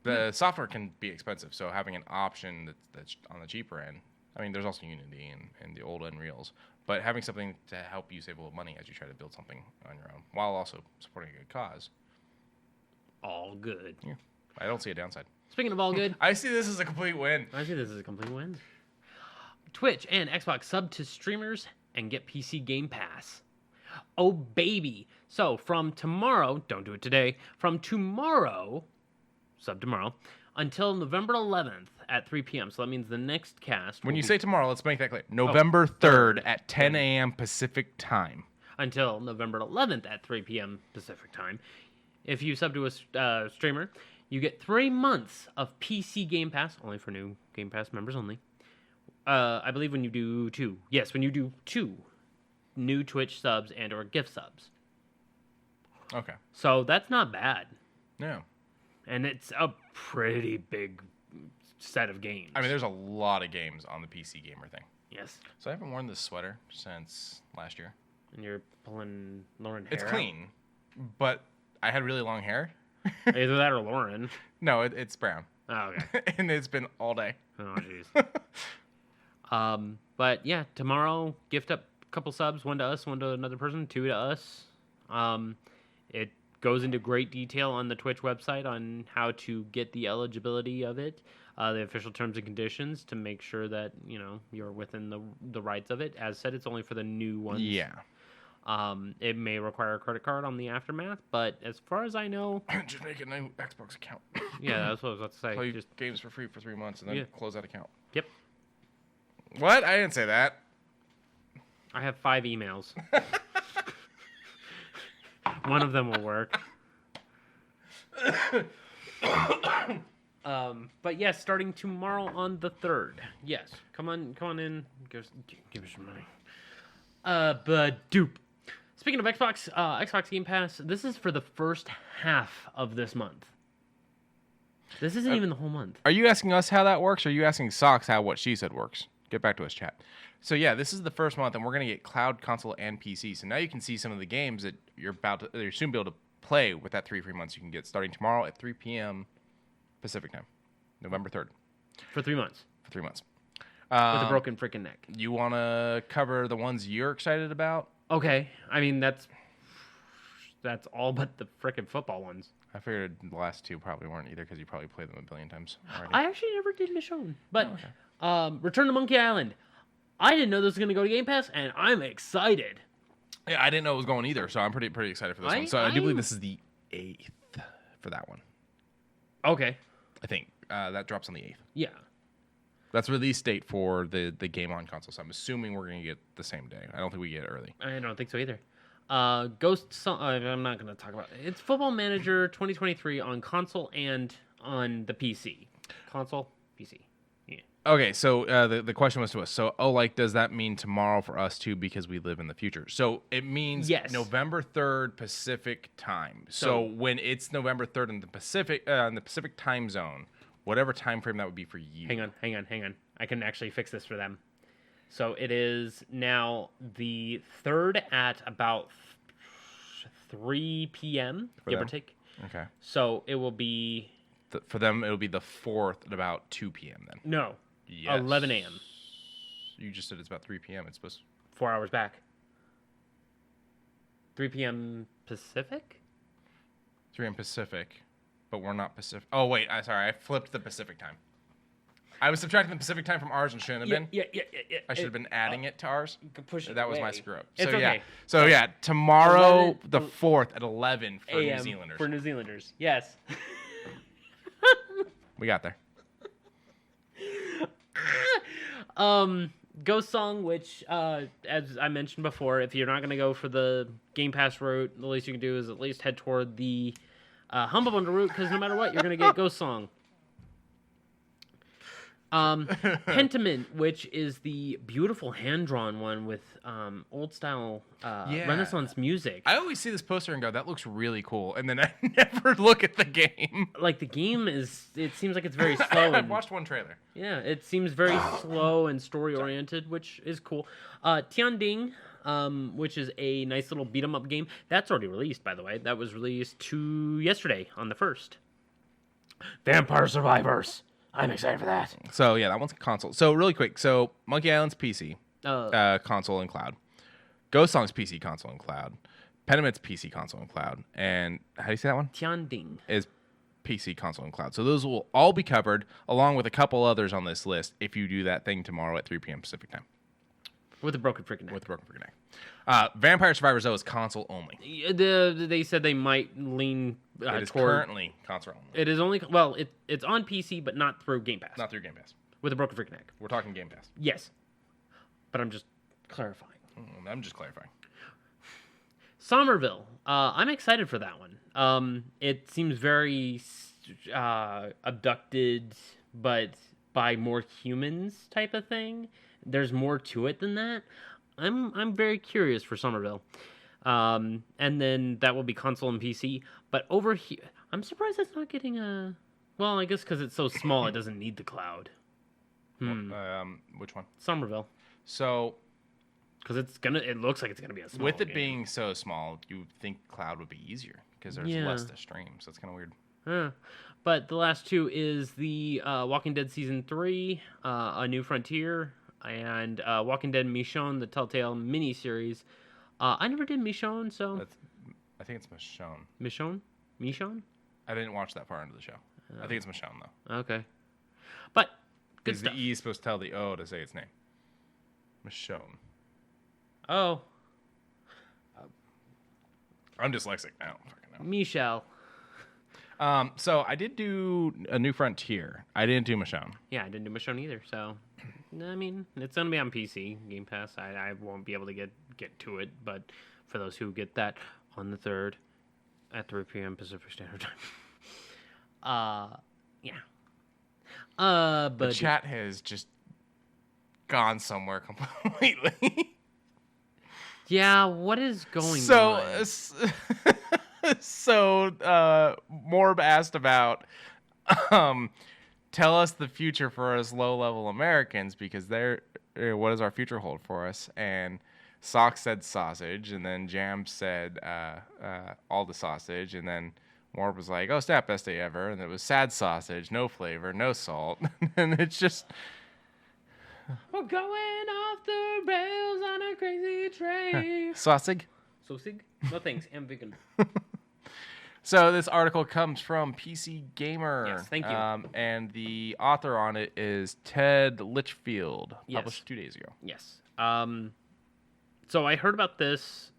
The software can be expensive, so having an option that's on the cheaper end. I mean, there's also Unity and the old Unreals, but having something to help you save a little money as you try to build something on your own, while also supporting a good cause. All good. Yeah, I don't see a downside. Speaking of all good, I see this as a complete win. I see this as a complete win. Twitch and Xbox sub to streamers and get PC Game Pass. Oh, baby. So from tomorrow, don't do it today, from tomorrow, sub tomorrow, until November 11th at 3 p.m. So that means the next cast. When you say tomorrow, let's make that clear. November 3rd at 10 a.m. Pacific time. Until November 11th at 3 p.m. Pacific time. If you sub to a streamer, you get 3 months of PC Game Pass, only for new Game Pass members only. I believe when you do 2. Yes, when you do 2 new Twitch subs and or gift subs. Okay. So that's not bad. No. And it's a pretty big set of games. I mean, there's a lot of games on the PC gamer thing. Yes. So I haven't worn this sweater since last year. And you're pulling Lauren hair It's clean, but I had really long hair. Either that or Lauren. No, it's brown. Oh, okay. And it's been all day. Oh, jeez. But yeah, tomorrow, gift up a couple subs, 1 to us, 1 to another person, 2 to us. It goes into great detail on the Twitch website on how to get the eligibility of it, the official terms and conditions to make sure that, you know, you're within the rights of it. As said, it's only for the new ones. Yeah. It may require a credit card on the aftermath, but as far as I know... Just make a new Xbox account. Yeah, that's what I was about to say. Play games for free for 3 months and then close that account. Yep. What? I didn't say that. I have 5 emails. One of them will work. But yes, starting tomorrow on the 3rd. Yes, come on in. Give us some money. But dupe. Speaking of Xbox Game Pass, this is for the first half of this month. This isn't even the whole month. Are you asking us how that works, or are you asking Socks how what she said works? Get back to us, chat. So yeah, this is the first month, and we're gonna get cloud, console, and PC. So now you can see some of the games that you're soon be able to play with that 3 free months. You can get starting tomorrow at 3 p.m. Pacific time, November 3rd. For 3 months. For 3 months. With a broken freaking neck. You want to cover the ones you're excited about? Okay, I mean that's all but the freaking football ones. I figured the last two probably weren't either because you probably played them a billion times already. I actually never did Michonne. But Return to Monkey Island. I didn't know this was going to go to Game Pass, and I'm excited. Yeah, I didn't know it was going either, so I'm pretty excited for this one. So I do believe this is the 8th for that one. Okay. I think. That drops on the 8th. Yeah. That's release date for the game on console, so I'm assuming we're going to get the same day. I don't think we get it early. I don't think so either. Ghost Song, I'm not going to talk about it. It's Football Manager 2023 on console and on the PC. Console, PC. Yeah. Okay, so the question was to us. So, does that mean tomorrow for us too because we live in the future? So it means November 3rd Pacific time. So when it's November 3rd in the Pacific time zone, whatever time frame that would be for you. Hang on. I can actually fix this for them. So it is now the 3rd at about 3 p.m., give or take. Okay. So it will be... for them, it will be the 4th at about 2 p.m. then. No. Yes. 11 a.m. You just said it's about 3 p.m. It's supposed to... 4 hours back. 3 p.m. Pacific? 3 p.m. Pacific, but we're not Pacific. Oh, wait. I flipped the Pacific time. I was subtracting the Pacific time from ours and shouldn't have been. Yeah. I should have been adding it to ours. That was my screw up. It's okay. So tomorrow, the 4th at 11 for New Zealanders. For New Zealanders, yes. We got there. Ghost Song, which, as I mentioned before, if you're not going to go for the Game Pass route, the least you can do is at least head toward the Humble Bundle route, because no matter what, you're going to get Ghost Song. Pentiment, which is the beautiful hand-drawn one with old-style Renaissance music. I always see this poster and go, that looks really cool, and then I never look at the game. Like, the game it seems like it's very slow. I've watched one trailer. Yeah, it seems very slow and story-oriented, which is cool. Tianding, which is a nice little beat-em-up game. That's already released, by the way. That was released yesterday on the 1st. Vampire Survivors. I'm excited for that. So, yeah, that one's console. So, really quick. So, Monkey Island's PC, console and cloud. Ghost Song's PC, console and cloud. Pentiment's PC, console and cloud. And how do you say that one? Tianding. Is PC, console, and cloud. So, those will all be covered, along with a couple others on this list, if you do that thing tomorrow at 3 p.m. Pacific time. With a broken freaking neck. Vampire Survivors, though, is console only. They said they might lean it is currently console only. It is only... it's on PC, but not through Game Pass. Not through Game Pass. With a broken freaking neck. We're talking Game Pass. Yes. But I'm just clarifying. I'm just clarifying. Somerville. I'm excited for that one. It seems very abducted, but by more humans type of thing. There's more to it than that. I'm very curious for Somerville. And then that will be console and PC. But over here, I'm surprised it's not getting a... Well, I guess because it's so small, it doesn't need the cloud. Which one? Somerville. So... Because it looks like it's going to be a small With it game. being so small, you would think cloud would be easier. Because there's less to stream. So it's kind of weird. But the last two is the Walking Dead Season 3, A New Frontier, and Walking Dead Michonne, the Telltale miniseries. I never did Michonne, so... I think it's Michonne. Michonne? I didn't watch that far into the show. I think it's Michonne, though. Okay. But, good stuff. The E is supposed to tell the O to say its name. Michonne. Oh. I'm dyslexic now. Michelle. So I did do A New Frontier. I didn't do Michonne. Yeah, I didn't do Michonne either, so... I mean, it's going to be on PC, Game Pass. I won't be able to get to it, but for those who get that on the 3rd at 3 p.m. Pacific Standard Time. Yeah. But The chat has just gone somewhere completely. yeah, what is going So, on? Morb asked about, tell us the future for us low-level Americans, because what does our future hold for us? And Sock said sausage, and then Jam said all the sausage, and then Morb was like, oh, snap, best day ever, and it was sad sausage, no flavor, no salt, and it's just... We're going off the rails on a crazy train. Sausage? Sausage? No thanks, I'm vegan. So this article comes from PC Gamer. Yes, thank you. And the author on it is Ted Litchfield, Yes. published 2 days ago. Yes. So I heard about this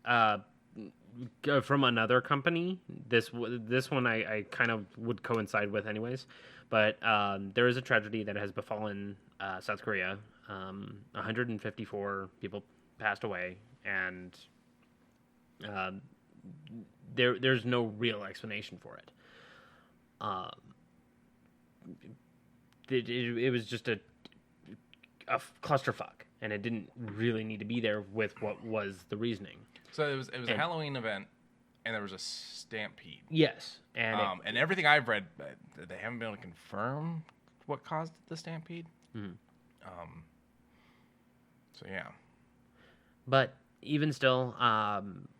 from another company. This one I kind of would coincide with anyways. But there is a tragedy that has befallen South Korea. 154 people passed away, and there's no real explanation for it. It was just a clusterfuck, and it didn't really need to be there with what was the reasoning. So it was a Halloween event, and there was a stampede. Yes, and and everything I've read, they haven't been able to confirm what caused the stampede. Mhm. So yeah. But even still,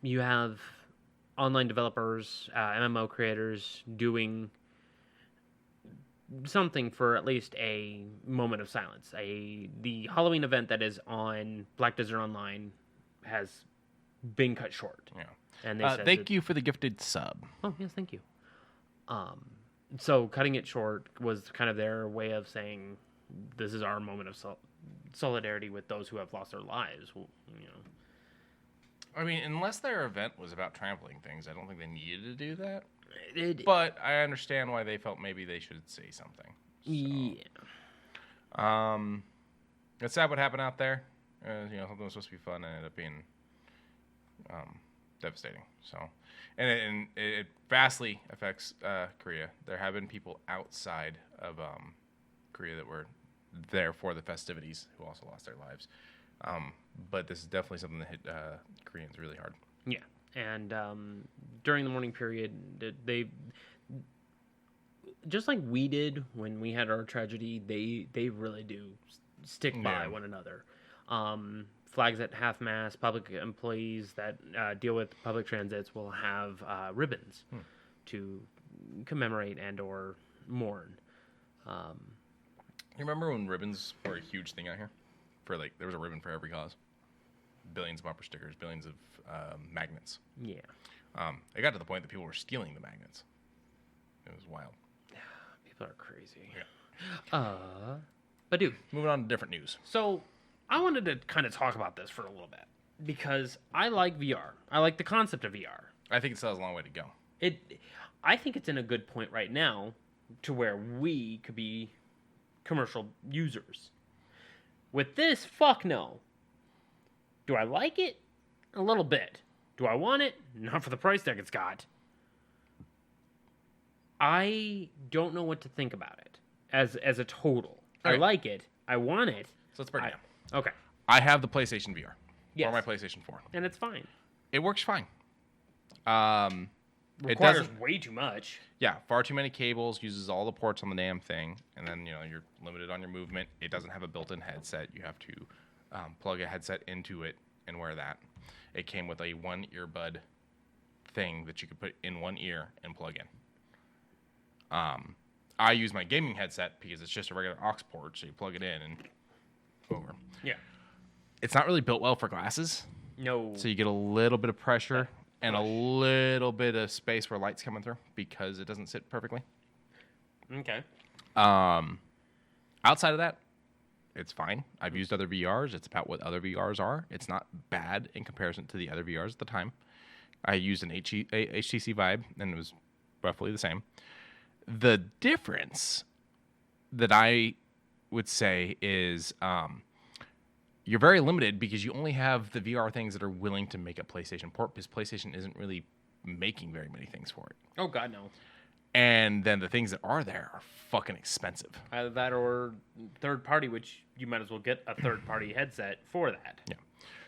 you have online developers, MMO creators doing something for at least a moment of silence. The Halloween event that is on Black Desert Online has been cut short. Yeah. And they said thank you for the gifted sub. Oh, yes, thank you. So cutting it short was kind of their way of saying, this is our moment of solidarity with those who have lost their lives. You know. I mean, unless their event was about trampling things, I don't think they needed to do that. But I understand why they felt maybe they should say something. So. Yeah. It's sad what happened out there. Something was supposed to be fun and ended up being devastating. So, and it vastly affects Korea. There have been people outside of Korea that were there for the festivities who also lost their lives. But this is definitely something that hit Koreans really hard. Yeah, and during the mourning period, they just like we did when we had our tragedy. They really do stick by one another. Flags at half-mast, public employees that deal with public transits will have ribbons to commemorate and or mourn. You remember when ribbons were a huge thing out here? There was a ribbon for every cause. Billions of bumper stickers, billions of magnets. Yeah. It got to the point that people were stealing the magnets. It was wild. People are crazy. Yeah. But dude, moving on to different news. So I wanted to kind of talk about this for a little bit because I like VR. I like the concept of VR. I think it still has a long way to go. I think it's in a good point right now to where we could be commercial users. With this, fuck no. Do I like it? A little bit. Do I want it? Not for the price tag it's got. I don't know what to think about it as a total. Okay. I like it. I want it. So let's break it down. Okay. I have the PlayStation VR. Yes. Or my PlayStation 4. And it's fine. It works fine. It Requires doesn't. way too much. Yeah, far too many cables, uses all the ports on the damn thing, and then you're limited on your movement. It doesn't have a built-in headset. You have to plug a headset into it and wear that. It came with a one earbud thing that you could put in one ear and plug in. I use my gaming headset because it's just a regular aux port, so you plug it in and over. Yeah. It's not really built well for glasses. No. So you get a little bit of pressure and a little bit of space where light's coming through because it doesn't sit perfectly. Okay. Outside of that, it's fine. I've used other VRs. It's about what other VRs are. It's not bad in comparison to the other VRs at the time. I used an HTC Vive, and it was roughly the same. The difference that I would say is you're very limited because you only have the VR things that are willing to make a PlayStation port because PlayStation isn't really making very many things for it. Oh, God, no. And then the things that are there are fucking expensive. Either that or third party, which you might as well get a third party headset for that. Yeah.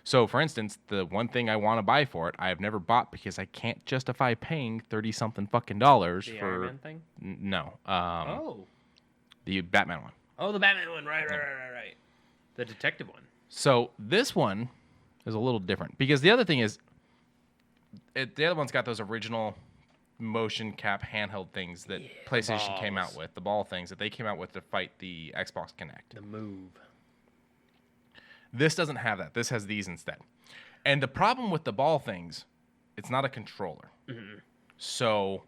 So, for instance, the one thing I want to buy for it, I have never bought because I can't justify paying $30-something fucking dollars The for. Iron Man thing? No. The Batman one. Oh, the Batman one. Right. The detective one. So this one is a little different because the other thing is, the other one's got those original motion cap handheld things that PlayStation came out with, the ball things that they came out with to fight the Xbox Kinect. The Move. This doesn't have that. This has these instead. And the problem with the ball things, it's not a controller. Mm-hmm. So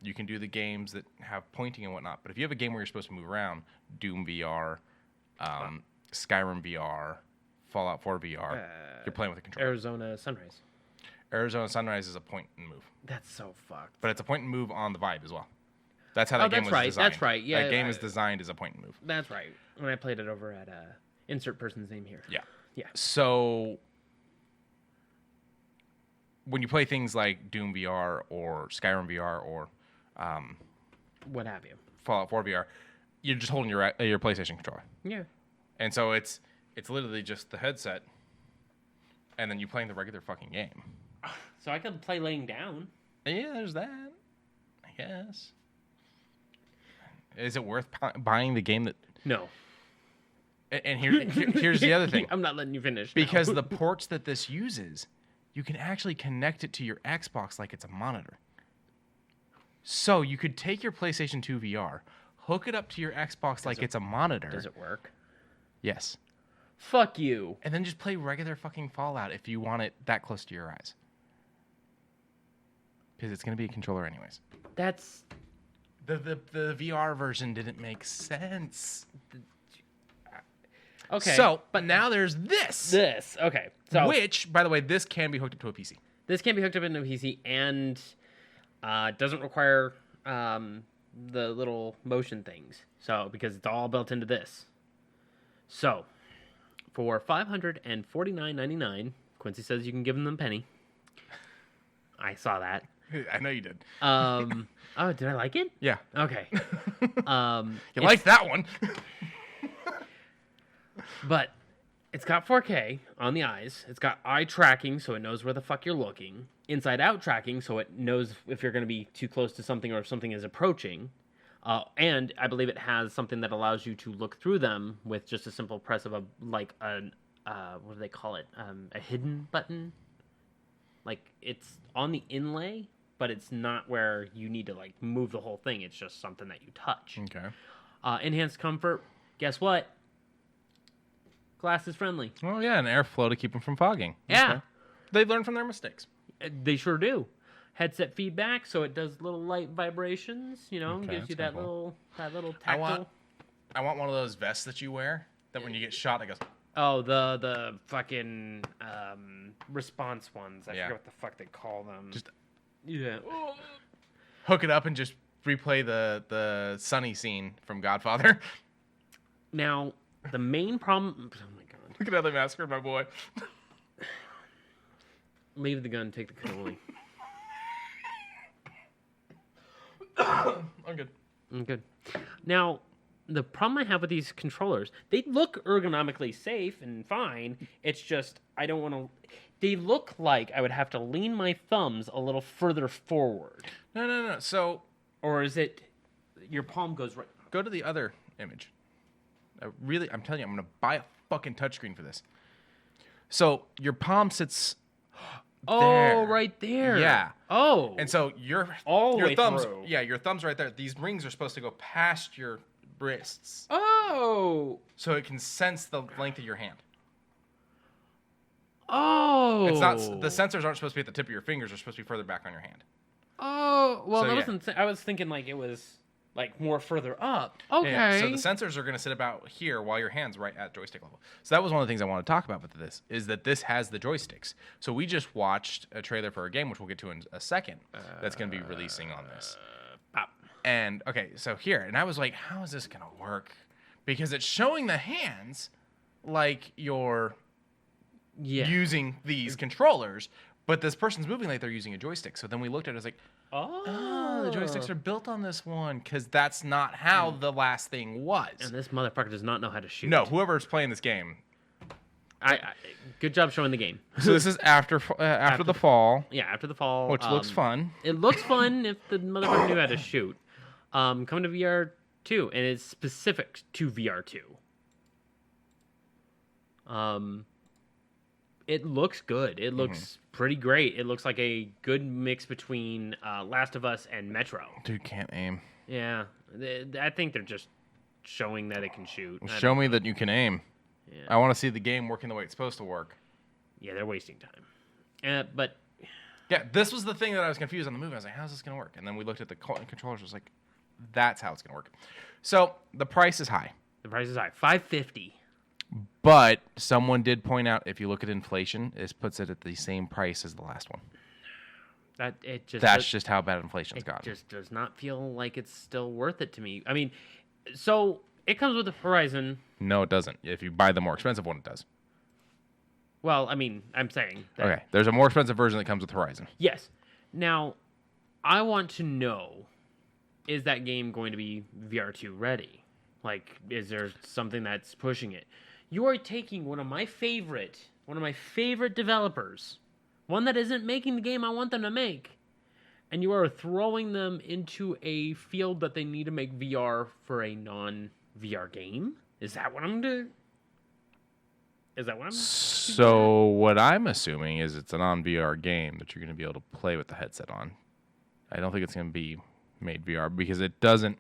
you can do the games that have pointing and whatnot. But if you have a game where you're supposed to move around, Doom VR, Skyrim VR, Fallout 4 VR, you're playing with a controller. Arizona Sunrise. Arizona Sunrise is a point and move. That's so fucked. But it's a point and move on the Vive as well. That's how that game was right. designed. That's right. Yeah, that game is designed as a point and move. That's right. When I played it over at insert person's name here. Yeah. Yeah. So when you play things like Doom VR or Skyrim VR or what have you, Fallout 4 VR, you're just holding your PlayStation controller. Yeah. And so it's literally just the headset, and then you playing the regular fucking game. So I could play laying down. Yeah, there's that. I guess. Is it worth buying the game that? No. And here's the other thing. I'm not letting you finish. Because the ports that this uses, you can actually connect it to your Xbox like it's a monitor. So you could take your PlayStation 2 VR, hook it up to your Xbox like it's a monitor. Does it work? Yes. Fuck you. And then just play regular fucking Fallout if you want it that close to your eyes. Because it's going to be a controller anyways. That's... The VR version didn't make sense. Okay. So, but now there's this. Okay. So Which, by the way, this can be hooked up to a PC. This can be hooked up into a PC and doesn't require the little motion things. So, because it's all built into this. So, for $549.99, Quincy says you can give them a penny. I saw that. I know you did. Oh, did I like it? Yeah. Okay. You liked that one. But it's got 4K on the eyes. It's got eye tracking, so it knows where the fuck you're looking. Inside out tracking, so it knows if you're going to be too close to something or if something is approaching. And I believe it has something that allows you to look through them with just a simple press of what do they call it? A hidden button. Like it's on the inlay, but it's not where you need to like move the whole thing. It's just something that you touch. Okay. Enhanced comfort. Guess what? Glass is friendly. Well, yeah, and airflow to keep them from fogging. Yeah. Okay. They learn from their mistakes. They sure do. Headset feedback, so it does little light vibrations. Okay, gives you that's that kinda little tactile. I want one of those vests that you wear that when you get shot, it goes. Oh, the fucking response ones. I forget what the fuck they call them. Just Hook it up and just replay the Sunny scene from Godfather. Now, the main problem... Oh, my God. Look at how they massacred my boy. Leave the gun, take the cannoli. I'm good. I'm good. Now, the problem I have with these controllers, they look ergonomically safe and fine. It's just, I don't want to... They look like I would have to lean my thumbs a little further forward. No. So... Or is it... Your palm goes right... Go to the other image. I'm telling you, I'm going to buy a fucking touchscreen for this. So, your palm sits... Oh, right there. Yeah. Oh. And so your thumbs, through. Yeah, your thumbs right there. These rings are supposed to go past your wrists. Oh. So it can sense the length of your hand. Oh. It's not the sensors aren't supposed to be at the tip of your fingers, they're supposed to be further back on your hand. Oh, well, So, that yeah. wasn't I was thinking like it was like more further up. Okay. Yeah, so the sensors are going to sit about here while your hand's right at joystick level. So that was one of the things I want to talk about with this, is that this has the joysticks. So we just watched a trailer for a game, which we'll get to in a second, that's going to be releasing on this. And, okay, so here, and I was like, how is this going to work? Because it's showing the hands like you're using these controllers, But this person's moving like they're using a joystick. So then we looked at it, it's like, oh, the joysticks are built on this one because that's not how the last thing was. And this motherfucker does not know how to shoot. No, whoever's playing this game. Good job showing the game. So this is after the fall. Yeah, after the fall. Which looks fun. It looks fun if the motherfucker knew how to shoot. Coming to VR2, and it's specific to VR2. It looks good. It looks pretty great. It looks like a good mix between Last of Us and Metro. Dude can't aim. Yeah, I think they're just showing that it can shoot. Show me that you can aim. Yeah. I want to see the game working the way it's supposed to work. Yeah, they're wasting time. But yeah, this was the thing that I was confused on the movie. I was like, how's this going to work? And then we looked at the controllers. I was like, that's how it's going to work. So the price is high. The price is high. $550. But someone did point out, if you look at inflation, it puts it at the same price as the last one. That's just how bad inflation's gotten. It just does not feel like it's still worth it to me. I mean, so it comes with the Horizon. No, it doesn't. If you buy the more expensive one, it does. Well, I mean, I'm saying that. Okay, there's a more expensive version that comes with Horizon. Yes. Now, I want to know, is that game going to be VR2 ready? Like, is there something that's pushing it? You are taking one of my favorite developers, one that isn't making the game I want them to make, and you are throwing them into a field that they need to make VR for a non-VR game? Is that what I'm doing? So what I'm assuming is it's a non-VR game that you're going to be able to play with the headset on. I don't think it's going to be made VR because it doesn't.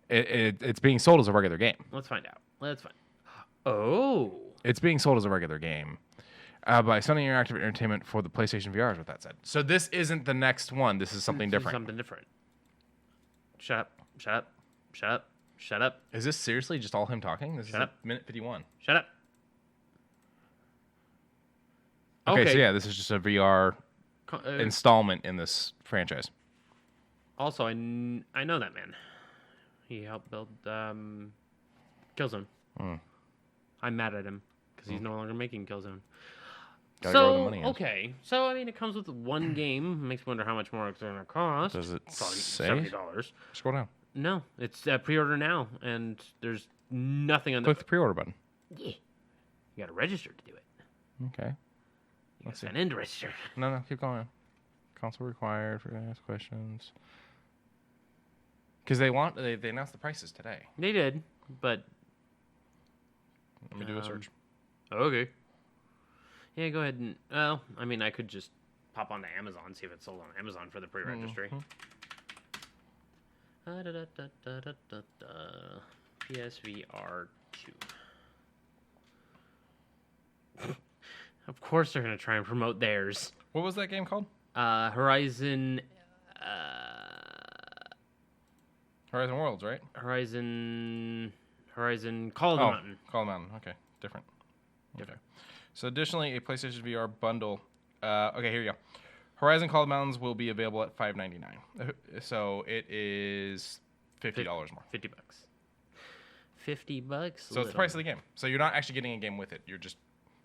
It's being sold as a regular game. Let's find out. Oh. It's being sold as a regular game by Sony Interactive Entertainment for the PlayStation VR is what that said. So this isn't the next one. This is something different. Something different. Shut up. Is this seriously just all him talking? This is minute 51. Shut up. Okay, so yeah, this is just a VR installment in this franchise. Also, I know that man. He helped build Killzone. I'm mad at him because he's no longer making Killzone. Gotta go where the money is. Okay. So, I mean, it comes with one game. Makes me wonder how much more it's going to cost. Does it say? $70. Scroll down. No, it's pre-order now, and there's nothing on Click the pre-order button. Yeah. You got to register to do it. Okay. You got to sign in to register. No, keep going. Console required for ask questions. Because they announced the prices today. They did, but... Let me do a search. Okay. Yeah, go ahead and... Well, I mean, I could just pop onto Amazon, see if it's sold on Amazon for the pre-registry. PSVR2. Of course they're going to try and promote theirs. What was that game called? Horizon... Horizon Worlds, right? Horizon Call of the Mountain. Call of the Mountain. Okay, different. Okay. So additionally, a PlayStation VR bundle. Okay, here you go. Horizon Call of the Mountains will be available at $5.99. So it is $50 more. $50. $50. So it's the price of the game. So you're not actually getting a game with it. You're just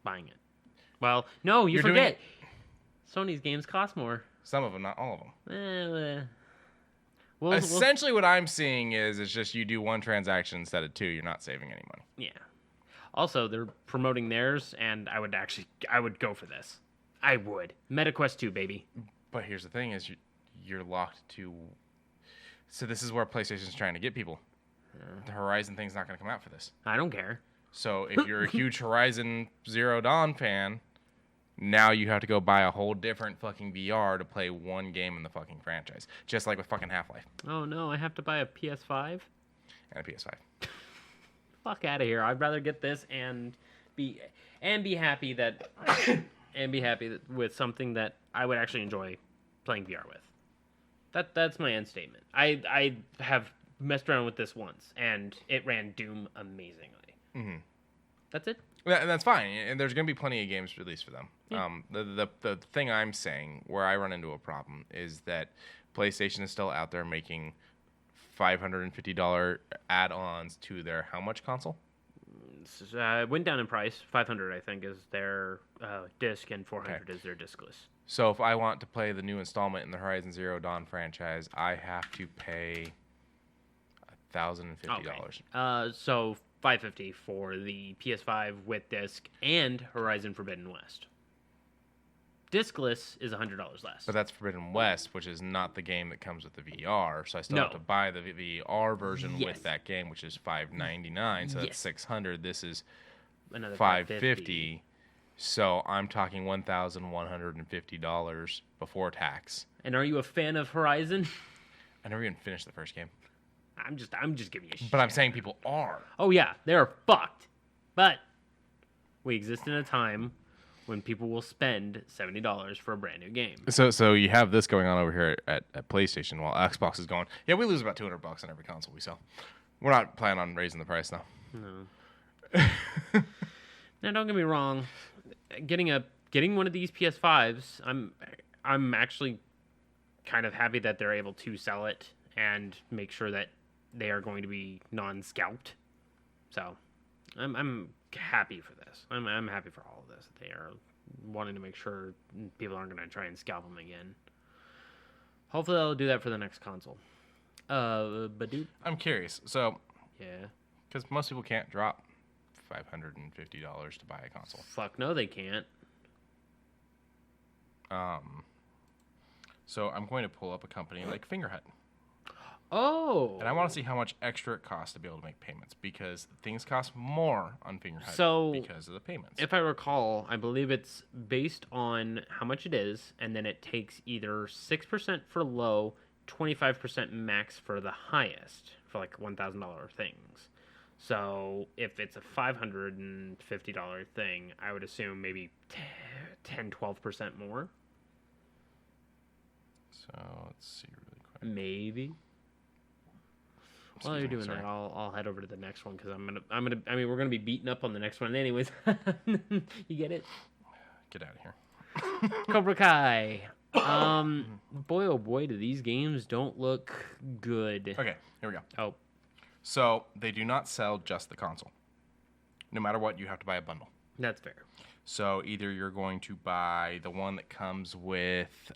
buying it. Well, no, you forget. Sony's games cost more. Some of them, not all of them. Well, essentially, what I'm seeing is it's just you do one transaction instead of two. You're not saving any money. Yeah. Also, they're promoting theirs, and I would go for this. I would. MetaQuest 2, baby. But here's the thing: is you're locked to. So this is where PlayStation's trying to get people. The Horizon thing's not going to come out for this. I don't care. So if you're a huge Horizon Zero Dawn fan, now you have to go buy a whole different fucking VR to play one game in the fucking franchise. Just like with fucking Half-Life. Oh no, I have to buy a PS5? And a PS5. Fuck out of here. I'd rather get this and be happy that with something that I would actually enjoy playing VR with. That's my end statement. I have messed around with this once and it ran Doom amazingly. Mm-hmm. That's it. And that's fine, and there's going to be plenty of games released for them. Yeah. The thing I'm saying, where I run into a problem, is that PlayStation is still out there making $550 add-ons to their how much console? ones. Went down in price. 500, I think, is their disc, and 400 is their discless. So if I want to play the new installment in the Horizon Zero Dawn franchise, I have to pay $1,050. So $550 for the PS5 with disc and Horizon Forbidden West. Discless is $100 less. But that's Forbidden West, which is not the game that comes with the VR. So I still have to buy the VR version with that game, which is $599. So that's $600. This is another $550. So I'm talking $1,150 before tax. And are you a fan of Horizon? I never even finished the first game. I'm just giving you a shit. But I'm saying people are. Oh yeah, they're fucked. But we exist in a time when people will spend $70 for a brand new game. So you have this going on over here at PlayStation, while Xbox is going, yeah, we lose about $200 on every console we sell. We're not planning on raising the price now. No. Now, don't get me wrong. Getting one of these PS5s, I'm actually kind of happy that they're able to sell it and make sure that they are going to be non-scalped. So, I'm happy for this. I'm happy for all of this. They are wanting to make sure people aren't going to try and scalp them again. Hopefully, they'll do that for the next console. But dude, I'm curious. So, yeah, because most people can't drop $550 to buy a console. Fuck no, they can't. So I'm going to pull up a company like Fingerhut. Oh. And I want to see how much extra it costs to be able to make payments, because things cost more on Fingerhut because of the payments. If I recall, I believe it's based on how much it is, and then it takes either 6% for low, 25% max for the highest, for like $1,000 things. So if it's a $550 thing, I would assume maybe 10-12% more. So let's see really quick. Maybe. While you're doing that, I'll head over to the next one, because we're gonna be beating up on the next one anyways. You get it? Get out of here. Cobra Kai. Boy, oh boy, do these games don't look good. Okay, here we go. Oh. So they do not sell just the console. No matter what, you have to buy a bundle. That's fair. So either you're going to buy the one that comes with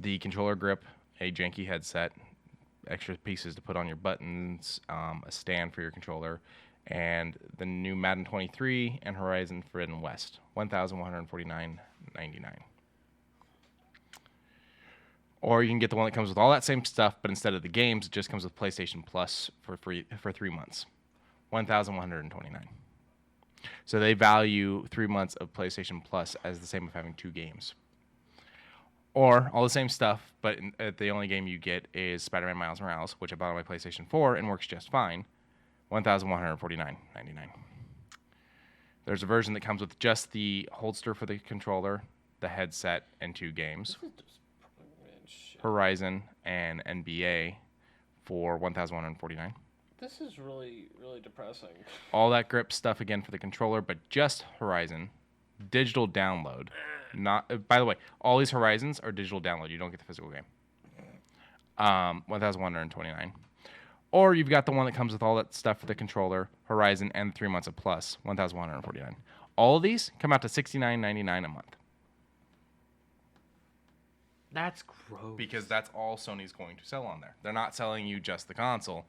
the controller grip, a janky headset, extra pieces to put on your buttons, a stand for your controller, and the new Madden 23 and Horizon Forbidden West, $1,149.99. Or you can get the one that comes with all that same stuff, but instead of the games, it just comes with PlayStation Plus for free for 3 months, $1,129. So they value 3 months of PlayStation Plus as the same of having 2 games. Or all the same stuff, but the only game you get is Spider-Man Miles Morales, which I bought on my PlayStation 4 and works just fine, $1,149.99. There's a version that comes with just the holster for the controller, the headset, and 2 games. Horizon and NBA for $1,149. This is really, really depressing. All that grip stuff again for the controller, but just Horizon. Digital download. Not. By the way, all these Horizons are digital download. You don't get the physical game. $1,129. Or you've got the one that comes with all that stuff for the controller, Horizon, and 3 months of Plus, $1,149. All of these come out to $69.99 a month. That's gross. Because that's all Sony's going to sell on there. They're not selling you just the console.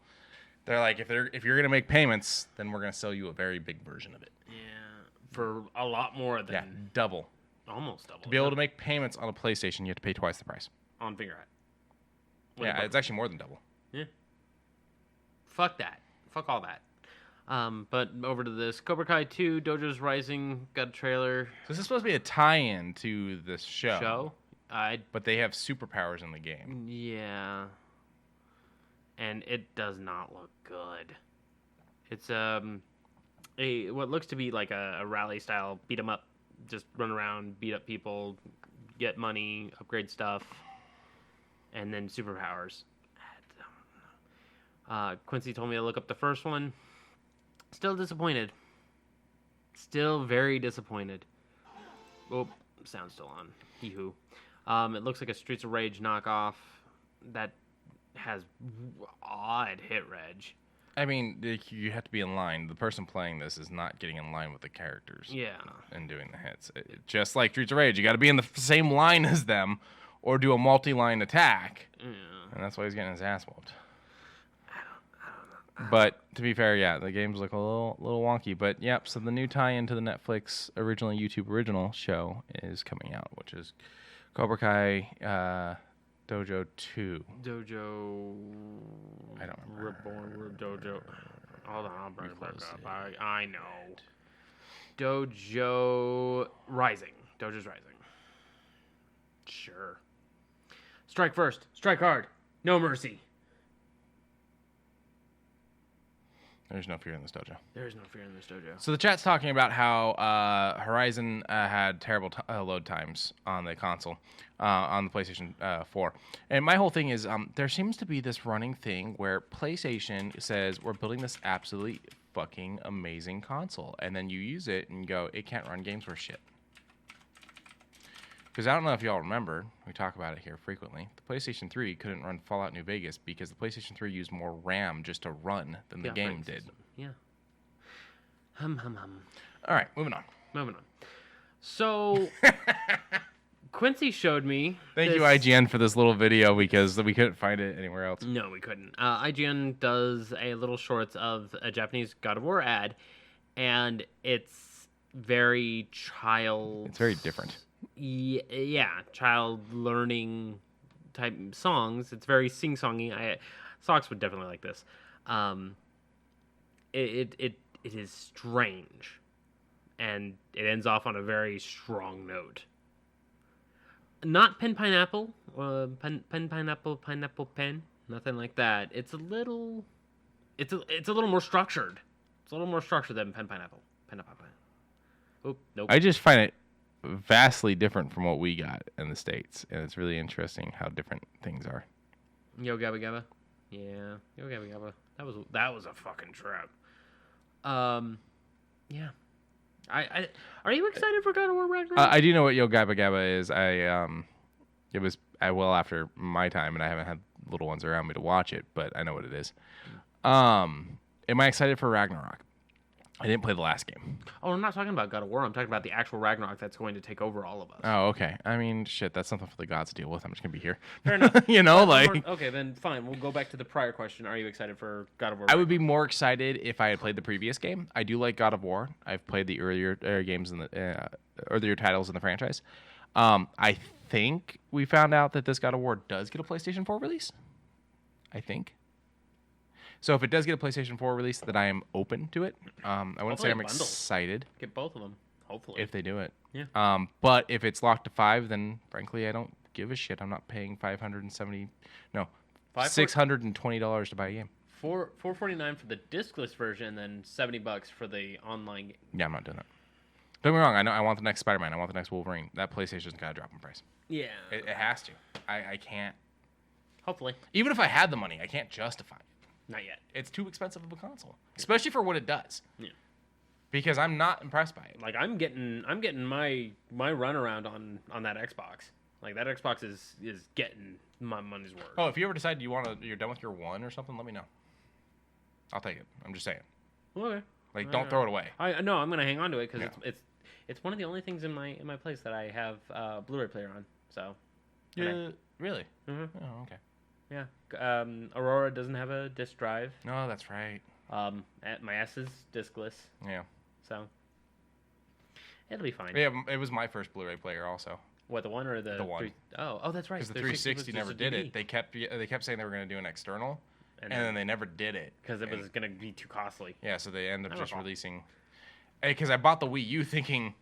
They're like, if you're going to make payments, then we're going to sell you a very big version of it. Yeah, for a lot more than double. Almost double. To be able to make payments on a PlayStation, you have to pay twice the price. On Fingerhut. Yeah, it's actually more than double. Yeah. Fuck that. Fuck all that. But over to this. Cobra Kai 2, Dojo's Rising, got a trailer. So this is supposed to be a tie-in to this show. But they have superpowers in the game. Yeah. And it does not look good. It's what looks to be like a rally style beat 'em up. Just run around, beat up people, get money, upgrade stuff, and then superpowers. Quincy told me to look up the first one. Still disappointed. Still very disappointed. Oh, sound's still on. Hee-hoo. It looks like a Streets of Rage knockoff that has odd hit reg. I mean, you have to be in line. The person playing this is not getting in line with the characters. Yeah. And doing the hits. Just like Streets of Rage, you got to be in the same line as them, or do a multi-line attack. Yeah. And that's why he's getting his ass whooped. But to be fair, yeah, the games look a little wonky. But yep, so the new tie-in to the Netflix YouTube original show is coming out, which is Cobra Kai Dojo 2. Dojo. I don't remember. Reborn Dojo. Hold on, I'll bring it back up. I know. Dojo Rising. Dojo's Rising. Sure. Strike first. Strike hard. No mercy. There's no fear in this dojo. There is no fear in this dojo. So the chat's talking about how Horizon had terrible load times on the console, on the PlayStation 4. And my whole thing is there seems to be this running thing where PlayStation says, we're building this absolutely fucking amazing console. And then you use it and go, it can't run games worth shit. Because I don't know if y'all remember, we talk about it here frequently, the PlayStation 3 couldn't run Fallout New Vegas because the PlayStation 3 used more RAM just to run than the game did. Yeah. All right, moving on. So, Quincy showed me. Thank you, IGN, for this little video because we couldn't find it anywhere else. No, we couldn't. IGN does a little shorts of a Japanese God of War ad, and it's very child. It's very different. Yeah, child learning type songs. It's very sing-songy. Socks would definitely like this. It is strange, and it ends off on a very strong note. Not pen pineapple, pen pineapple pen, nothing like that. It's a little more structured. It's a little more structured than pen pineapple. Oh, nope. I just find it vastly different from what we got in the States, and it's really interesting how different things are. Yo Gabba Gabba. Yeah, Yo Gabba Gabba. That was a fucking trap. Yeah. I are you excited for God of War Ragnarok? I do know what Yo Gabba Gabba is. It was well after my time, and I haven't had little ones around me to watch it, but I know what it is. Am I excited for Ragnarok? I didn't play the last game. Oh, I'm not talking about God of War. I'm talking about the actual Ragnarok that's going to take over all of us. Oh, okay. I mean, shit, that's something for the gods to deal with. I'm just going to be here. Fair enough. Okay, then fine. We'll go back to the prior question. Are you excited for God of War? I would be more excited if I had played the previous game. I do like God of War. I've played the earlier games in the earlier titles in the franchise. I think we found out that this God of War does get a PlayStation 4 release. I think. So if it does get a PlayStation 4 release, then I am open to it. I wouldn't say I'm excited. Get both of them, hopefully. If they do it. Yeah. But if it's locked to 5, then frankly, I don't give a shit. I'm not paying $620 to buy a game. $449 for the discless version, then $70 for the online game. Yeah, I'm not doing that. Don't get me wrong. I know I want the next Spider-Man. I want the next Wolverine. That PlayStation's got to drop in price. Yeah. It has to. I can't. Hopefully. Even if I had the money, I can't justify it. Not yet. It's too expensive of a console, especially for what it does. Yeah. Because I'm not impressed by it. Like I'm getting my runaround on that Xbox. Like that Xbox is getting my money's worth. Oh, if you ever decide you're done with your one or something, let me know. I'll take it. I'm just saying. Okay. Like don't throw it away. No, I'm gonna hang on to it because it's one of the only things in my place that I have a Blu-ray player on. So. Yeah. Really? Mm-hmm. Oh, okay. Yeah. Aurora doesn't have a disc drive. No, that's right. My S is discless. Yeah. So it'll be fine. Yeah, it was my first Blu-ray player also. What, the one or the one? Oh, that's right. Because the 360 never did it. They kept saying they were going to do an external, and then they never did it because it was going to be too costly. Yeah, so they ended up just releasing. Because I bought the Wii U thinking,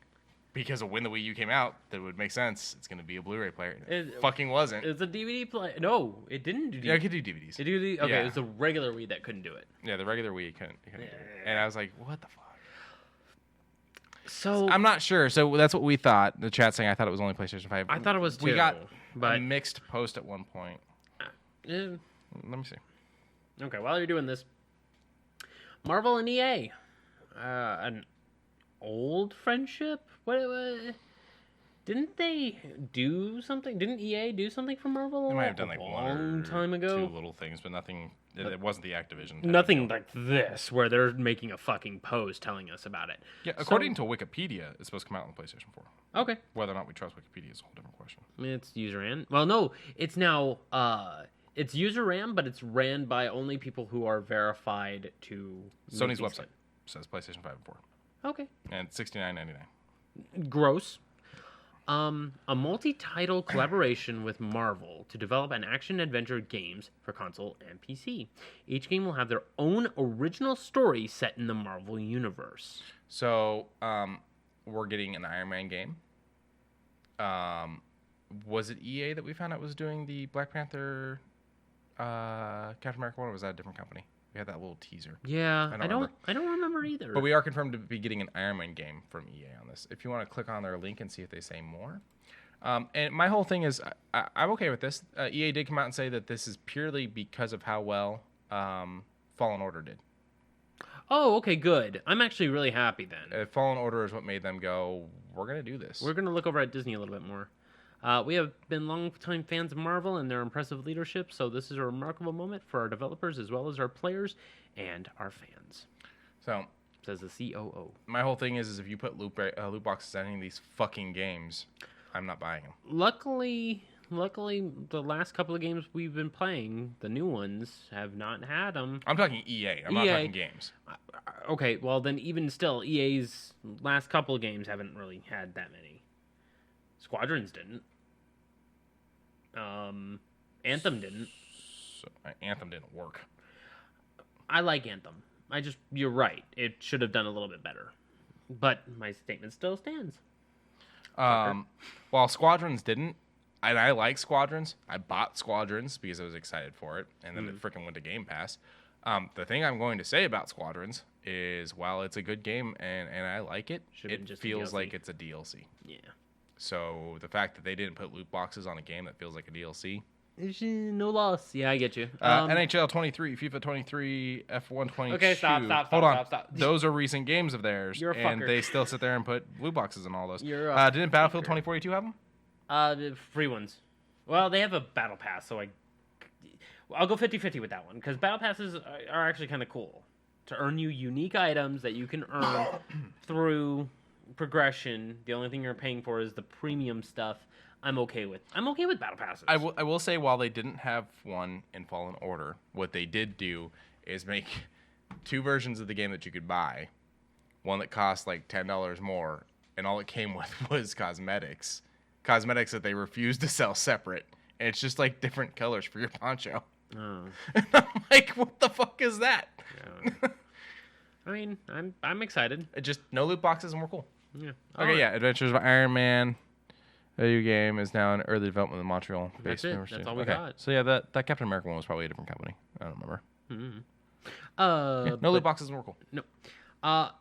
because of when the Wii U came out, that it would make sense. It's going to be a Blu-ray player. It fucking wasn't. It's a DVD player. No, it didn't do DVD. Yeah, it could do DVDs. Okay, yeah. It was the regular Wii that couldn't do it. Yeah, the regular Wii couldn't do it. And I was like, what the fuck? So I'm not sure. So that's what we thought. The chat saying I thought it was only PlayStation 5. I thought it was too. We got a mixed post at one point. Let me see. Okay, while you're doing this, Marvel and EA, an old friendship. What? Didn't they do something? Didn't EA do something for Marvel? They might have done like a one long or time ago. two little things, but nothing. It wasn't the Activision. Nothing like this, where they're making a fucking post telling us about it. Yeah, according to Wikipedia, it's supposed to come out on the PlayStation 4. Okay. Whether or not we trust Wikipedia is a whole different question. It's user ran. Well, no, it's now it's user ran, but it's ran by only people who are verified to Sony's website says PlayStation 5 and 4. Okay. And $69.99. Gross. A multi-title collaboration with Marvel to develop an action-adventure games for console and PC. Each game will have their own original story set in the Marvel universe. So, we're getting an Iron Man game. Was it EA that we found out was doing the Black Panther, Captain America one, or was that a different company? We had that little teaser. Yeah, I don't remember either. But we are confirmed to be getting an Iron Man game from EA on this. If you want to click on their link and see if they say more. And my whole thing is, I'm okay with this. EA did come out and say that this is purely because of how well Fallen Order did. Oh, okay, good. I'm actually really happy then. Fallen Order is what made them go, we're going to do this. We're going to look over at Disney a little bit more. We have been long-time fans of Marvel and their impressive leadership, so this is a remarkable moment for our developers as well as our players and our fans. So, says the COO. My whole thing is if you put loot boxes in any of these fucking games, I'm not buying them. Luckily, the last couple of games we've been playing, the new ones, have not had them. I'm talking EA. I'm not talking games. Okay, well then even still, EA's last couple of games haven't really had that many. Squadrons didn't. Anthem didn't. So, Anthem didn't work. I like Anthem. You're right. It should have done a little bit better. But my statement still stands. While Squadrons didn't, and I like Squadrons, I bought Squadrons because I was excited for it, and then it freaking went to Game Pass. The thing I'm going to say about Squadrons is while it's a good game and I like it, it feels like it's a DLC. Yeah. So the fact that they didn't put loot boxes on a game that feels like a DLC. No loss. Yeah, I get you. NHL 23, FIFA 23, F1 22. Okay, stop. Hold on. Those are recent games of theirs. You're a and fucker. they still sit there and put loot boxes on all those. fucker. Didn't Battlefield 2042 have them? The free ones. Well, they have a battle pass, so I'll go 50-50 with that one, because battle passes are actually kind of cool. To earn you unique items that you can earn through progression. The only thing you're paying for is the premium stuff. I'm okay with battle passes. I will say, while they didn't have one in Fallen Order, what they did do is make two versions of the game that you could buy. One that cost like $10 more, and all it came with was cosmetics. Cosmetics that they refused to sell separate. And it's just like different colors for your poncho. Oh. And I'm like, what the fuck is that? Yeah. I mean, I'm excited. Just no loot boxes and we're cool. Yeah. Okay, yeah. Adventures of Iron Man. The new game is now in early development with Montreal based That's it. That's all we got. So yeah, that Captain America one was probably a different company. I don't remember. Mm-hmm. No loot boxes and we're cool. No.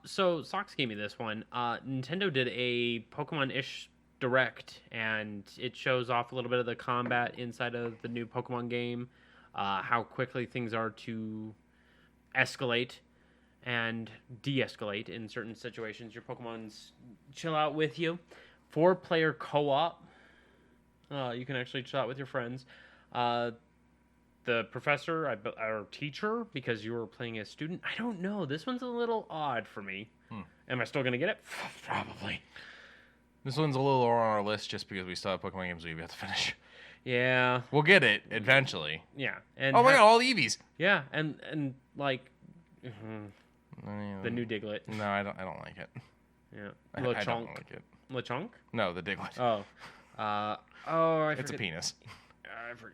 So Sox gave me this one. Nintendo did a Pokemon-ish Direct, and it shows off a little bit of the combat inside of the new Pokemon game, how quickly things are to escalate and de-escalate in certain situations. Your Pokemons chill out with you. 4-player co-op. You can actually chill out with your friends. The professor, or teacher, because you were playing as a student. I don't know. This one's a little odd for me. Am I still going to get it? Probably. This one's a little lower on our list just because we still have Pokemon games we have to finish. Yeah. We'll get it eventually. Yeah. And oh my god, all the Eevees. Yeah, and like the new Diglett. No, I don't like it. Yeah. I don't like it. Lechonk? No, the Diglett. Oh. I forget. It's a penis.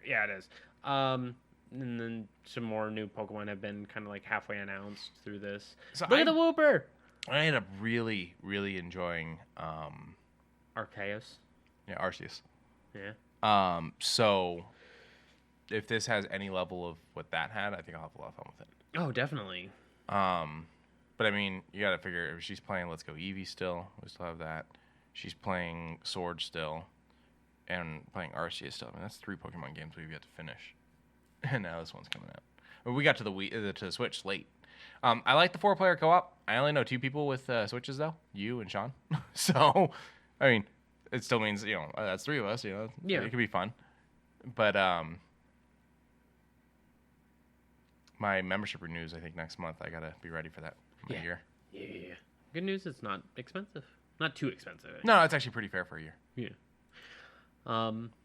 Yeah, it is. And then some more new Pokemon have been kind of like halfway announced through this. So Look at the Wooper! I ended up really, really enjoying Arceus. Yeah, Arceus. Yeah. So if this has any level of what that had, I think I'll have a lot of fun with it. Oh, definitely. But I mean, you got to figure if she's playing Let's Go Eevee still, we still have that. She's playing Sword still, and playing Arceus still. I mean, that's 3 Pokemon games we've got to finish, and now this one's coming out. Well, we got to the Switch late. I like the 4-player co-op. I only know 2 people with Switches though, you and Sean. So, I mean, it still means, that's 3 of us, Yeah. it could be fun. But my membership renews, I think, next month. I gotta be ready for that for a year. Yeah. Good news, it's not expensive. Not too expensive. No, it's actually pretty fair for a year. Yeah.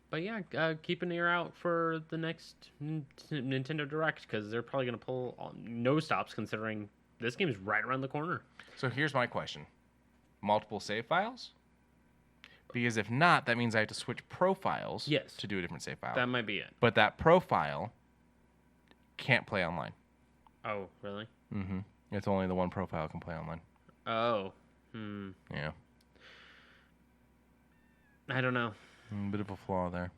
But yeah, keep an ear out for the next Nintendo Direct, because they're probably going to pull no stops, considering this game is right around the corner. So here's my question. Multiple save files? Because if not, that means I have to switch profiles to do a different save file. That might be it. But that profile can't play online. Oh, really? Mm-hmm. It's only the one profile can play online. Oh. Yeah. I don't know. A bit of a flaw there.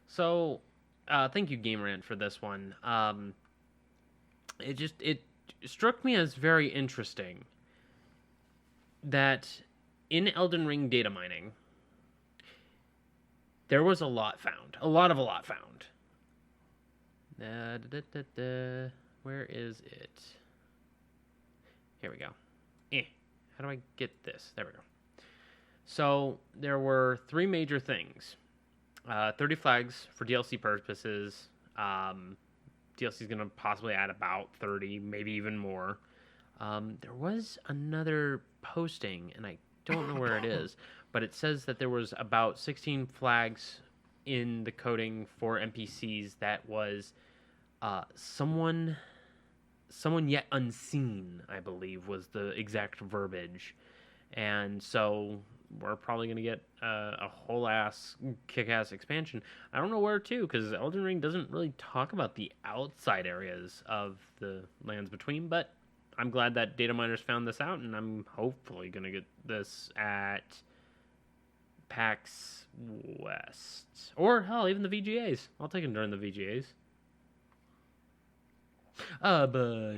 So, thank you, Game Rant, for this one. It struck me as very interesting that in Elden Ring data mining, there was a lot found. A lot found. Where is it? Here we go. How do I get this? There we go. So there were 3 major things. 30 flags for DLC purposes. DLC is going to possibly add about 30, maybe even more. There was another posting, and I don't know where it is, but it says that there was about 16 flags in the coding for NPCs that was someone yet unseen, I believe, was the exact verbiage. And so we're probably going to get a whole-ass, kick-ass expansion. I don't know where to, because Elden Ring doesn't really talk about the outside areas of the Lands Between, but I'm glad that data miners found this out, and I'm hopefully going to get this at PAX West. Or, hell, even the VGAs. I'll take them during the VGAs. But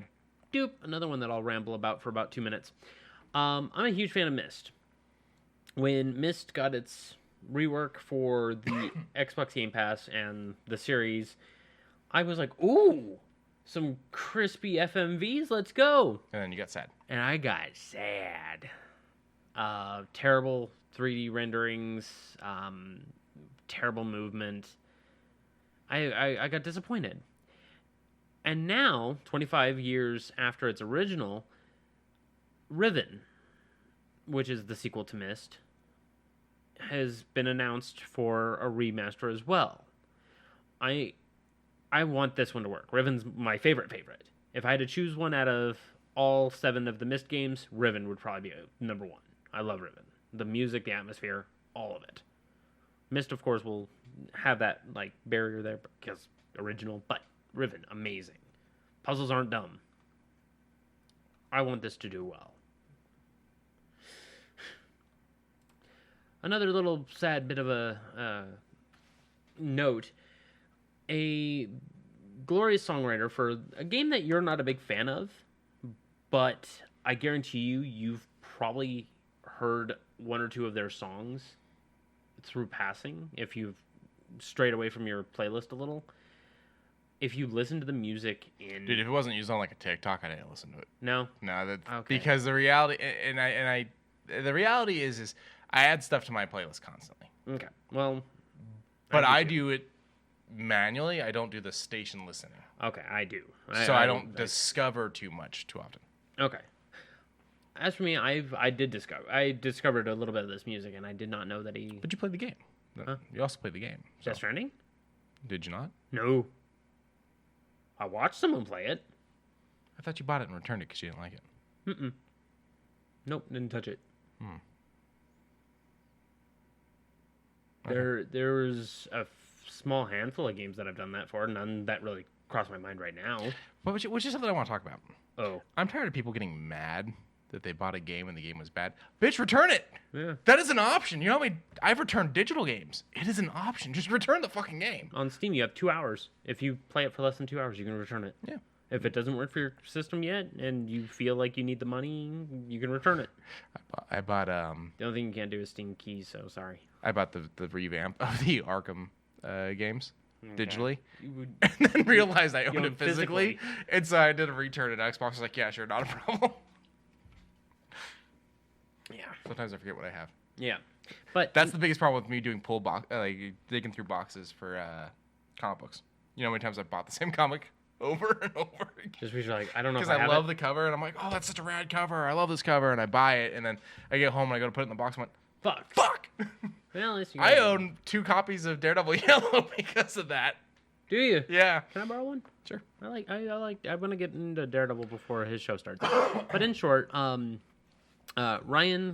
another one that I'll ramble about for about 2 minutes. I'm a huge fan of Myst. When Myst got its rework for the Xbox Game Pass and the series, I was like, ooh, some crispy FMVs, let's go. And then you got sad. And I got sad. Terrible 3D renderings, terrible movement. I got disappointed. And now, 25 years after its original, Riven, which is the sequel to Myst, has been announced for a remaster as well. I want this one to work. Riven's my favorite. If I had to choose one out of all 7 of the Myst games, Riven would probably be number 1. I love Riven. The music, the atmosphere, all of it. Myst, of course, will have that barrier there because original, but Riven, amazing. Puzzles aren't dumb. I want this to do well. Another little sad bit of a note. A glorious songwriter for a game that you're not a big fan of, but I guarantee you've probably heard 1 or 2 of their songs through passing if you've strayed away from your playlist a little. If you listen to the music in... Dude, if it wasn't used on a TikTok, I didn't listen to it. No? No, Okay. Because the reality... the reality is I add stuff to my playlist constantly. Okay, well... But I do it manually. I don't do the station listening. Okay, I do. I don't discover too much too often. Okay. As for me, I discovered a little bit of this music, and I did not know that he... But you played the game. Huh? You also played the game. So. Death Stranding? Did you not? No. I watched someone play it. I thought you bought it and returned it because you didn't like it. Nope, didn't touch it. Okay. There's a small handful of games that I've done that for, none that really cross my mind right now. Which is something I want to talk about. Oh. I'm tired of people getting mad that they bought a game and the game was bad. Bitch, return it! Yeah. That is an option. You know how many... I've returned digital games. It is an option. Just return the fucking game. On Steam, you have 2 hours. If you play it for less than 2 hours, you can return it. Yeah. If it doesn't work for your system yet, and you feel like you need the money, you can return it. I bought The only thing you can't do is Steam keys, so sorry. I bought the revamp of the Arkham games digitally, You would, and then realized I owned own it physically, and so I did a return at Xbox. I was like, yeah, sure, not a problem. yeah. Sometimes I forget what I have. Yeah, but That's the biggest problem with me doing like digging through boxes for comic books. You know how many times I've bought the same comic over and over again? just because you're like, I don't know if Because I have love it. the cover, and I'm like, oh, that's such a rad cover. I love this cover, and I buy it, and then I get home and I go to put it in the box, and I went, fuck! Well, at least you I got it. own 2 copies of Daredevil Yellow because of that. Do you? Yeah. Can I borrow one? Sure. I want to get into Daredevil before his show starts. But in short, Ryan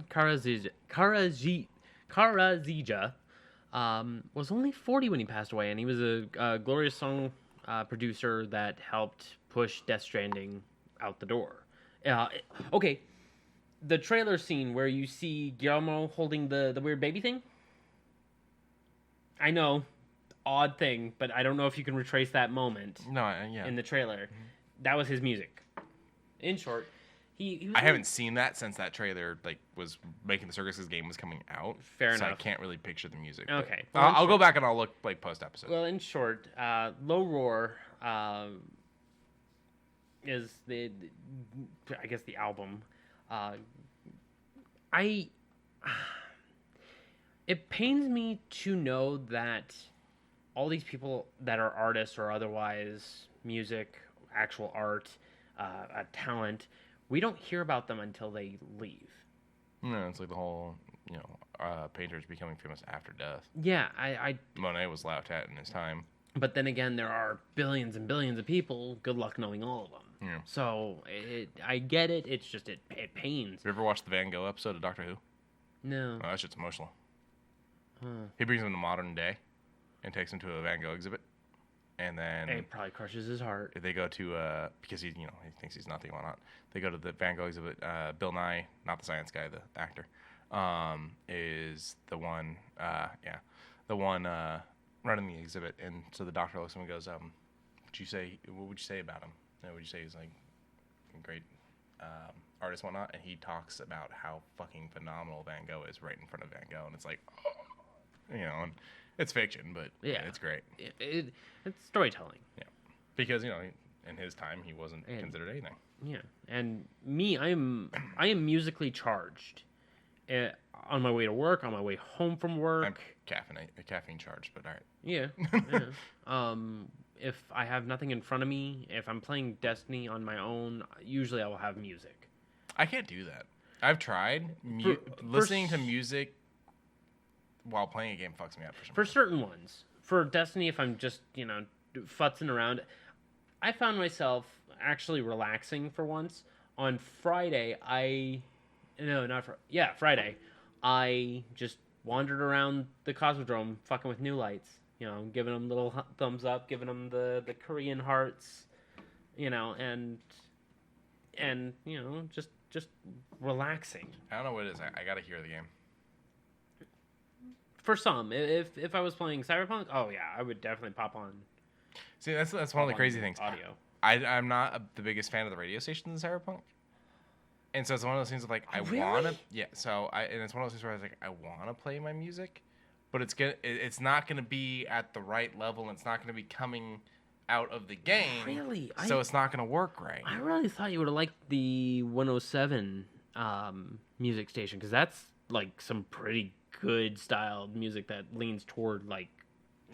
Karazija was only 40 when he passed away, and he was a glorious song producer that helped push Death Stranding out the door. Okay, the trailer scene where you see Guillermo holding the weird baby thing. I know, odd thing, but I don't know if you can retrace that moment. No, yeah. In the trailer, that was his music. In short, he was I haven't seen that since that trailer was making the Circus game was coming out. Fair so enough. I can't really picture the music. Okay. But Well, I'll go back and I'll look post episode. Well, in short, Low Roar is I guess the album. It pains me to know that all these people that are artists or otherwise music, actual art, talent, we don't hear about them until they leave. No, it's like the whole painters becoming famous after death. Yeah, I Monet was laughed at in his time. But then again, there are billions and billions of people. Good luck knowing all of them. Yeah. So I get it. It's just it pains. Have you ever watched the Van Gogh episode of Doctor Who? No. Oh, that shit's emotional. Huh. He brings him to modern day and takes him to a Van Gogh exhibit. And then It probably crushes his heart. they go to because he thinks he's nothing, whatnot. They go to the Van Gogh exhibit. Bill Nye, not the science guy, the actor, is the one. The one running the exhibit. And so the doctor looks at him and goes, "What would you say about him? Would you say he's like a great artist, whatnot?" And he talks about how fucking phenomenal Van Gogh is right in front of Van Gogh, and it's like, and it's fiction, but Yeah. it's great. It's storytelling. Yeah, because in his time he wasn't considered anything. Yeah, and me, I am musically charged. On my way to work, on my way home from work. I'm caffeine charged, but all right. Yeah. If I have nothing in front of me, if I'm playing Destiny on my own, usually I will have music. I can't do that. I've tried. Listening to music while playing a game fucks me up for some For reason. certain ones. For Destiny, if I'm just, futzing around, I found myself actually relaxing for once. On Friday, Friday, I just wandered around the Cosmodrome fucking with new lights, giving them little thumbs up, giving them the Korean hearts, and just relaxing. I don't know what it is. I gotta hear the game. For some, if I was playing Cyberpunk, oh yeah, I would definitely pop on. See, that's one of the crazy things. Audio. I'm not the biggest fan of the radio stations in Cyberpunk. And so it's one of those things of like, I really? want to, yeah. So and it's one of those things where I was like, I want to play my music, but it's not gonna be at the right level, and it's not gonna be coming out of the game. Really? So it's not gonna work right. I really thought you would have liked the 107 music station, because that's like some pretty good styled music that leans toward like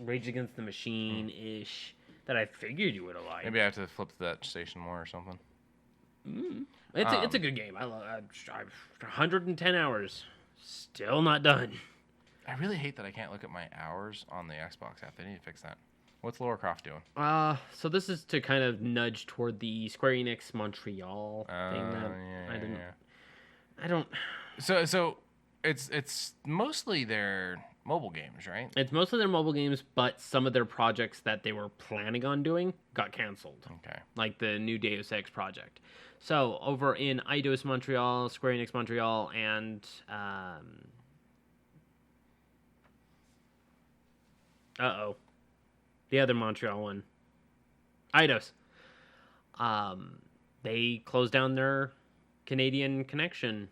Rage Against the Machine ish. That I figured you would have liked. Maybe I have to flip to that station more or something. It's a good game. I've 110 hours, still not done. I really hate that I can't look at my hours on the Xbox app. They need to fix that. What's Laura Croft doing? So this is to kind of nudge toward the Square Enix Montreal thing that I don't. So it's mostly their mobile games, right? It's mostly their mobile games, but some of their projects that they were planning on doing got canceled. Okay. Like the new Deus Ex project. So over in Eidos Montreal, Square Enix Montreal, and the other Montreal one, Eidos. They closed down their Canadian connection,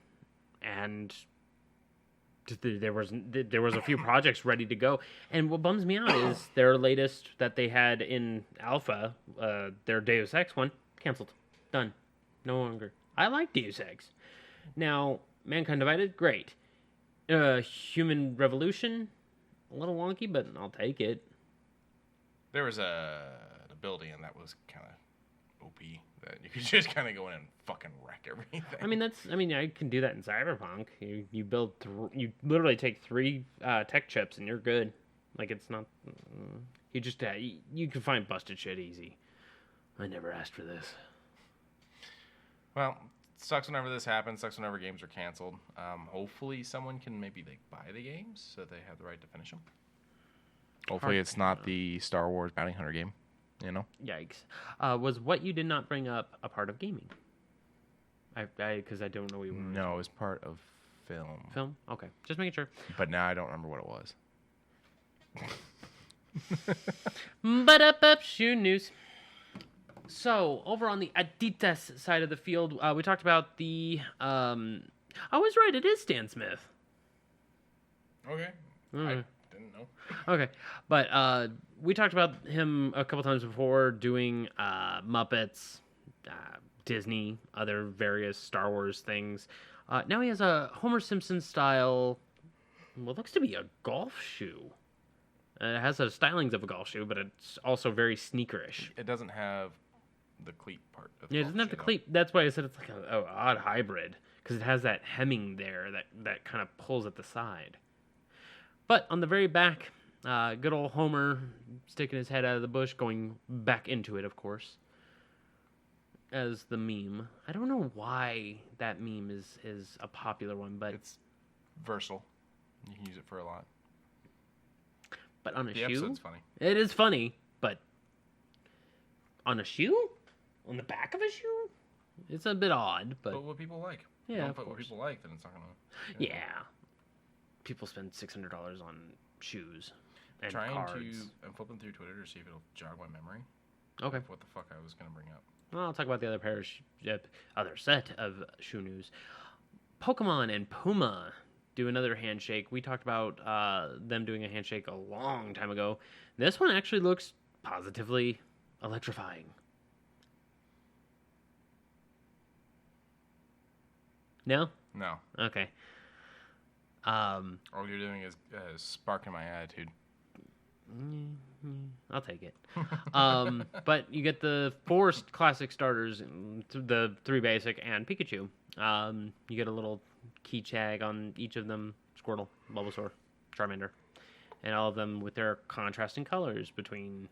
and there was a few projects ready to go. And what bums me out is their latest that they had in alpha, their Deus Ex one, canceled, done, no longer. I like Deus Ex. Now, Mankind Divided, great. Human Revolution, a little wonky, but I'll take it. There was an ability, and that was kind of OP, that you could just kind of go in and fucking wreck everything. I mean, I can do that in Cyberpunk. You build, you literally take 3 tech chips, and you're good. Like, it's not, you just, you can find busted shit easy. I never asked for this. Well, sucks whenever this happens. Sucks whenever games are canceled. Hopefully someone can maybe buy the games so they have the right to finish them. Hopefully it's not the Star Wars Bounty Hunter game, you know? Yikes. Was what you did not bring up a part of gaming? Because I don't know what you were. No, it was part of film. Film? Okay. Just making sure. But now I don't remember what it was. But shoe news. So, over on the Adidas side of the field, we talked about the... I was right, it is Stan Smith. Okay. I didn't know. Okay. But we talked about him a couple times before doing Muppets, Disney, other various Star Wars things. Now he has a Homer Simpson style, what looks to be a golf shoe. It has the stylings of a golf shoe, but it's also very sneakerish. It doesn't have the cleat part. Yeah, it doesn't have the cleat. That's why I said it's like an odd hybrid, because it has that hemming there that kind of pulls at the side. But on the very back, good old Homer sticking his head out of the bush, going back into it, of course, as the meme. I don't know why that meme is a popular one, but it's versatile. You can use it for a lot. But on a the shoe, episode's funny. It is funny, but on a shoe, on the back of a shoe, it's a bit odd. But what people like. Yeah, don't put what people like, then it's not gonna. Yeah. People spend $600 on shoes and cards. I'm flipping through Twitter to see if it'll jog my memory. Okay. What the fuck I was gonna bring up. Well, I'll talk about the other other set of shoe news. Pokemon and Puma do another handshake. We talked about them doing a handshake a long time ago. This one actually looks positively electrifying. No? No. Okay. All you're doing is sparking my attitude. I'll take it. But you get the 4 classic starters, the 3 basic, and Pikachu. You get a little key tag on each of them: Squirtle, Bulbasaur, Charmander, and all of them with their contrasting colors, between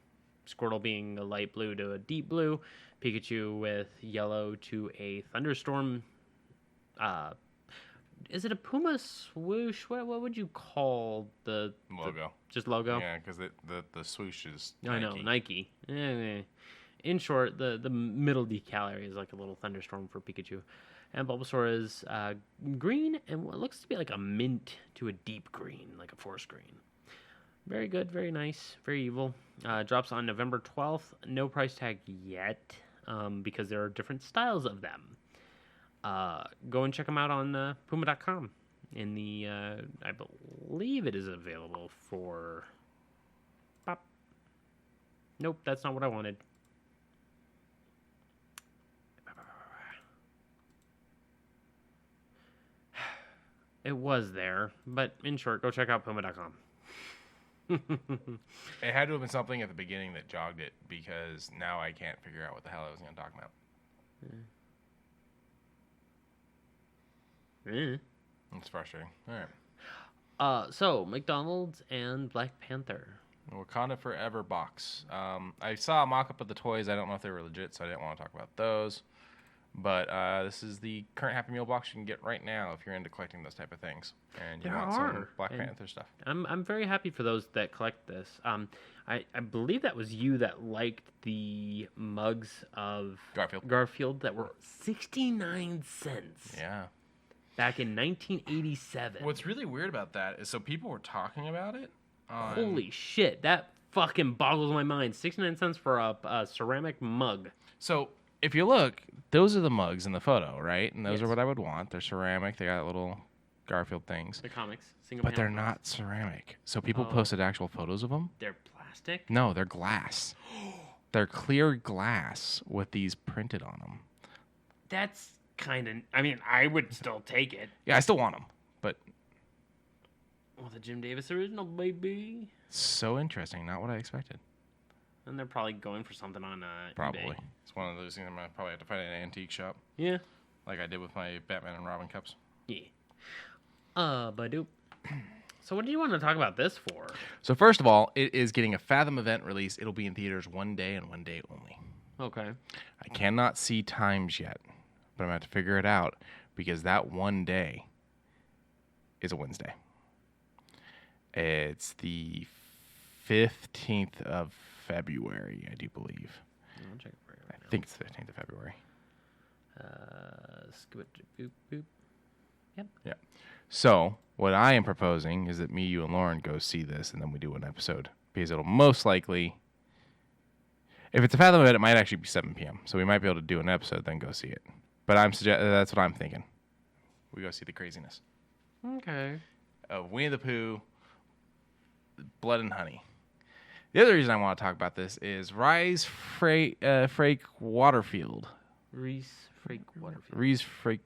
Squirtle being a light blue to a deep blue, Pikachu with yellow to a thunderstorm. Is it a Puma swoosh? What would you call the logo? Just logo? Yeah, because the swoosh is Nike. I know, Nike. In short, the middle decal area is like a little thunderstorm for Pikachu. And Bulbasaur is green and what looks to be like a mint to a deep green, like a forest green. Very good, very nice, very evil. Drops on November 12th. No price tag yet, because there are different styles of them. Go and check them out on Puma.com. In the, I believe it is available for... Pop. Nope, that's not what I wanted. It was there, but in short, go check out Puma.com. It had to have been something at the beginning that jogged it, because now I can't figure out what the hell I was going to talk about. It's frustrating. All right. So McDonald's and Black Panther. Wakanda Forever box. I saw a mock-up of the toys. I don't know if they were legit, so I didn't want to talk about those. But this is the current Happy Meal box you can get right now if you're into collecting those type of things. And you want some Black Panther stuff. I'm very happy for those that collect this. I believe that was you that liked the mugs of Garfield that were 69 cents. Yeah. Back in 1987. What's really weird about that is, so people were talking about it. Holy shit, that fucking boggles my mind. 69 cents for a ceramic mug. So if you look, those are the mugs in the photo, right? And those are what I would want. They're ceramic. They got little Garfield things. The comics. But they're not ceramic. So people posted actual photos of them. They're plastic? No, they're glass. They're clear glass with these printed on them. That's kind of... I mean, I would still take it. Yeah, I still want them, but... Oh, the Jim Davis original, baby. So interesting. Not what I expected. And they're probably going for something on Probably. eBay. It's one of those things I'm going to probably have to find in an antique shop. Yeah. Like I did with my Batman and Robin cups. Yeah. Badoop. So what do you want to talk about this for? So first of all, it is getting a Fathom event release. It'll be in theaters one day and one day only. Okay. I cannot see times yet, but I'm going to have to figure it out because that one day is a Wednesday. It's the 15th of February, I do believe. I'll check it for you right now. I think it's the 15th of February. Boop, boop. Yep. Yeah. So what I am proposing is that me, you, and Lauren go see this, and then we do an episode because it'll most likely, if it's a Fathom event, it might actually be 7 p.m. So we might be able to do an episode, then go see it. But that's what I'm thinking. We go see the craziness Okay. of Winnie the Pooh, Blood and Honey. The other reason I want to talk about this is Frake Waterfield. Reese Frake Waterfield. Reese Frake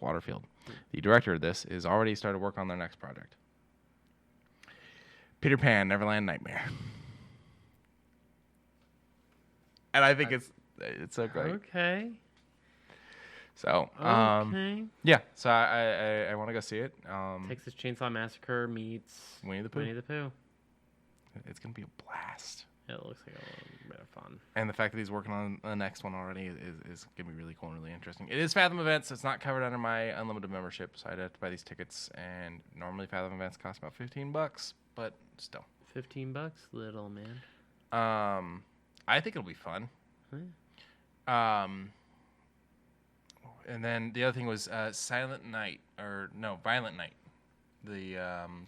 Waterfield. The director of this is already started work on their next project. Peter Pan, Neverland Nightmare. And I think it's so great. Okay. So, Okay. yeah. So I want to go see it. Texas Chainsaw Massacre meets Winnie the Pooh. Winnie the Pooh. It's gonna be a blast. It looks like a little bit of fun. And the fact that he's working on the next one already is going to be really cool and really interesting. It is Fathom Events. So it's not covered under my unlimited membership, so I'd have to buy these tickets. And normally Fathom Events cost about $15, but still. $15, little man. I think it'll be fun. Hmm. And then the other thing was Violent Night, the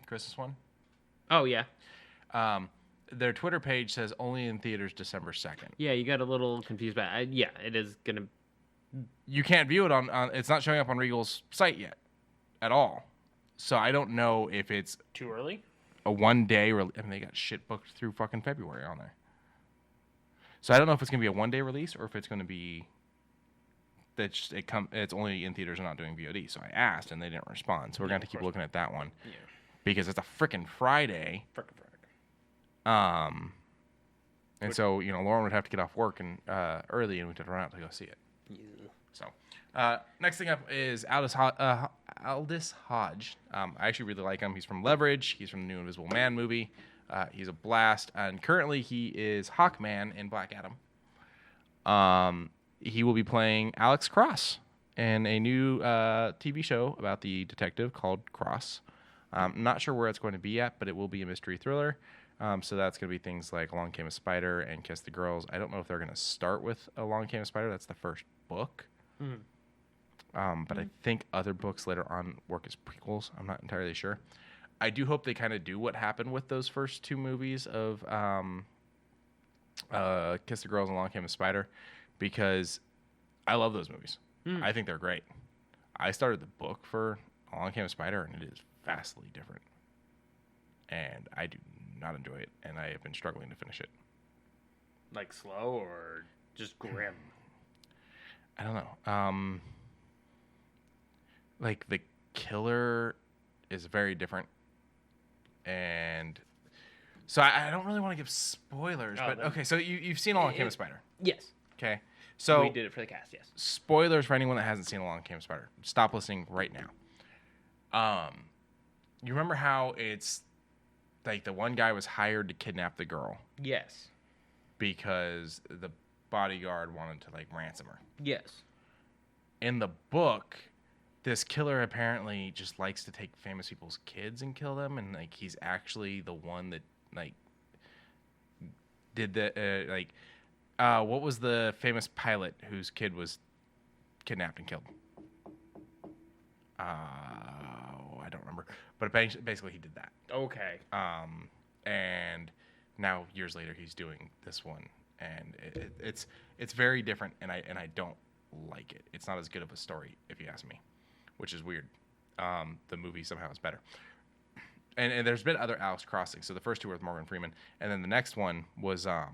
Christmas one. Oh, yeah. Their Twitter page says only in theaters December 2nd. Yeah, you got a little confused by it. Yeah, it is going to... You can't view it on it's not showing up on Regal's site yet at all. So I don't know if it's Too early? a one-day they got shit booked through fucking February on there. So I don't know if it's going to be a one-day release or if it's going to be it's only in theaters and not doing VOD. So I asked and they didn't respond. So we're going to keep looking at that one. Yeah. Because it's a freaking Friday. And so, Lauren would have to get off work and early, and we'd have to run out to go see it. Yeah. So, next thing up is Aldous Hodge. I actually really like him. He's from Leverage. He's from the new Invisible Man movie. He's a blast, and currently he is Hawkman in Black Adam. He will be playing Alex Cross in a new TV show about the detective called Cross. I'm not sure where it's going to be at, but it will be a mystery thriller. So that's going to be things like Along Came a Spider and Kiss the Girls. I don't know if they're going to start with Along Came a Spider. That's the first book. But I think other books later on work as prequels. I'm not entirely sure. I do hope they kind of do what happened with those first two movies of Kiss the Girls and Along Came a Spider, because I love those movies. I think they're great. I started the book for Along Came a Spider, and it is vastly different. And I do not enjoy it, and I have been struggling to finish it. Like slow or just grim? I don't know. Like the killer is very different, and so I don't really want to give spoilers. But okay, so you've seen Along Came a Spider. Yes. Okay, so we did it for the cast. Yes. Spoilers for anyone that hasn't seen Along Came a Spider. Stop listening right now. You remember how it's like the one guy was hired to kidnap the girl Yes. because the bodyguard wanted to ransom her. Yes. In the book, this killer apparently just likes to take famous people's kids and kill them, and he's actually the one that did the what was the famous pilot whose kid was kidnapped and killed? I don't remember, but basically he did that. Okay. And now years later he's doing this one, and it's very different, and I don't like it. It's not as good of a story, if you ask me, which is weird. The movie somehow is better. And there's been other Alex Crossings. So the first two were with Morgan Freeman, and then the next one was I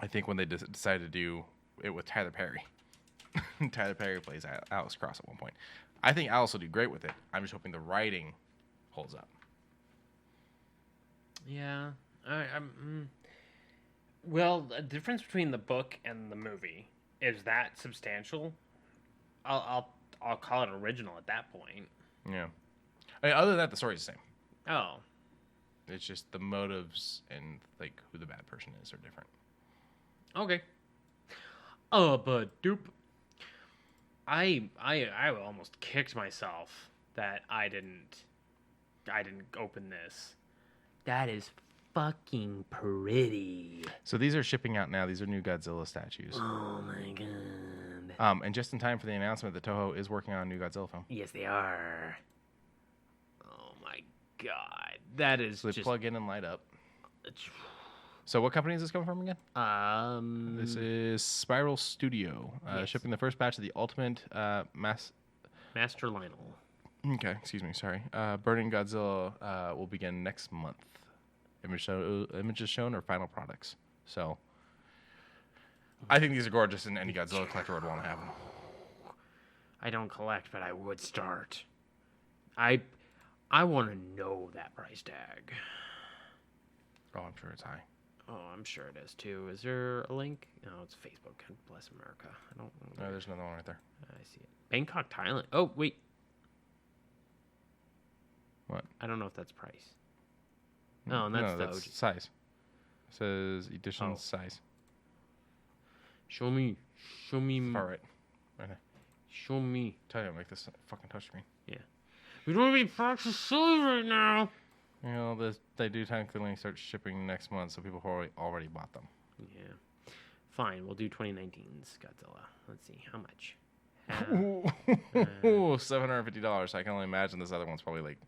think when they decided to do it with Tyler Perry. Tyler Perry plays Alex Cross at one point. I think Alice will do great with it. I'm just hoping the writing holds up. Yeah. Well, the difference between the book and the movie is that substantial. I'll call it original at that point. Yeah. I mean, other than that, the story's the same. Oh. It's just the motives and like who the bad person is are different. Okay. Oh, but dupe. I almost kicked myself that I didn't open this. That is fucking pretty. So these are shipping out now. These are new Godzilla statues. Oh my god. And just in time for the announcement that Toho is working on a new Godzilla film. Yes, they are. Oh my god. That is So they just plug in and light up. So what company is this coming from again? This is Spiral Studio. Yes. Shipping the first batch of the Ultimate Master Lionel. Okay, excuse me, sorry. Burning Godzilla will begin next month. Images shown are final products. So I think these are gorgeous, and any Godzilla collector would want to have them. I don't collect, but I would start. I want to know that price tag. Oh, I'm sure it's high. Oh, I'm sure it is too. Is there a link? No, it's Facebook. God bless America. I don't know. No, there's another one right there. I see it. Bangkok, Thailand. Oh, wait. What? I don't know if that's price. Oh, and that's that's OG. size. It says edition Oh. size. Show me. Far right. Right there. Show me. Tell you, make this fucking touchscreen. Yeah. We don't have any products to sell right now. You know, they do technically start shipping next month, so people already bought them. Yeah. Fine, we'll do 2019's Godzilla. Let's see, how much? $750. I can only imagine this other one's probably like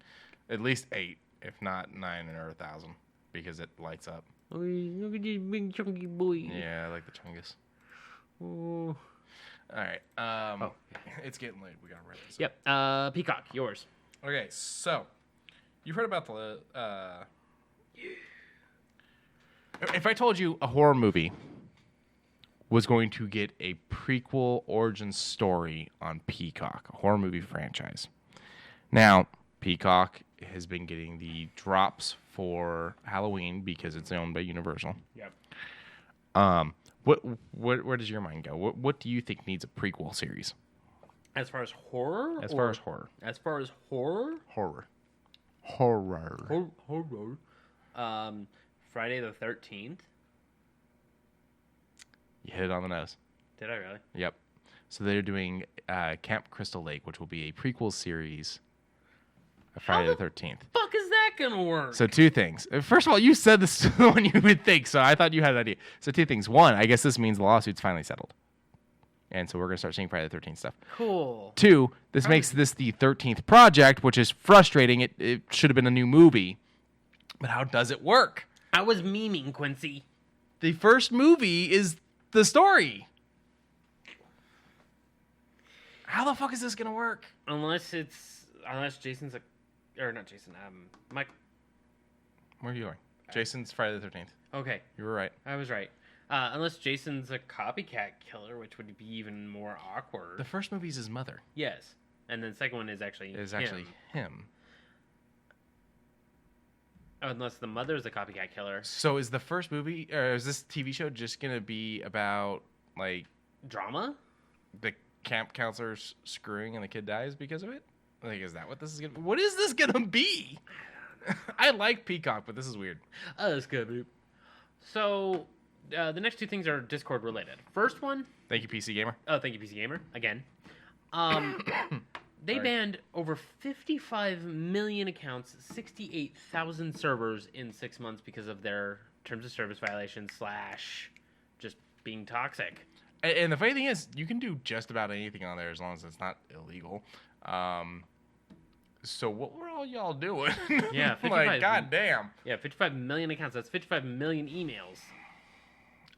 at least 8, if not 9 or 1,000, because it lights up. Oh, look at this big chunky boy. Yeah, I like the chungus. Oh. All right. It's getting late. We gotta wrap this up. Yep. Peacock, yours. Okay, so you've heard about the. If I told you a horror movie was going to get a prequel origin story on Peacock, a horror movie franchise. Now, Peacock has been getting the drops for Halloween because it's owned by Universal. Yep. Where does your mind go? What do you think needs a prequel series? As far as horror? As far as horror. As far as horror? Horror. Horror. Friday the 13th. You hit it on the nose. Did I really? Yep. So they're doing Camp Crystal Lake, which will be a prequel series of Friday the 13th. Fuck is that gonna work? So 2 things. First of all, you said this is the one you would think, so I thought you had an idea. So 2 things. 1, I guess this means the lawsuit's finally settled. And so we're going to start seeing Friday the 13th stuff. Cool. 2, this makes this the 13th project, which is frustrating. It should have been a new movie. But how does it work? I was memeing, Quincy. The first movie is the story. How the fuck is this going to work? Unless Jason's not Jason, Mike. Where are you going? Jason's Friday the 13th. Okay. You were right. I was right. Unless Jason's a copycat killer, which would be even more awkward. The first movie is his mother. Yes. And then the second one is actually him. Oh, unless the mother's a copycat killer. So is the first movie, or is this TV show just going to be about, like... Drama? The camp counselor's screwing and the kid dies because of it? Like, is that what this is going to be? What is this going to be? I like Peacock, but this is weird. Oh, that's good, dude. So... the next 2 things are Discord related. First one. Thank you, PC Gamer. Oh, thank you, PC Gamer. Again. They banned over 55 million accounts, 68,000 servers in 6 months because of their terms of service violations / just being toxic. And the funny thing is, you can do just about anything on there as long as it's not illegal. So what were all y'all doing? Yeah, 55, like, goddamn. Yeah, 55 million accounts. That's 55 million emails.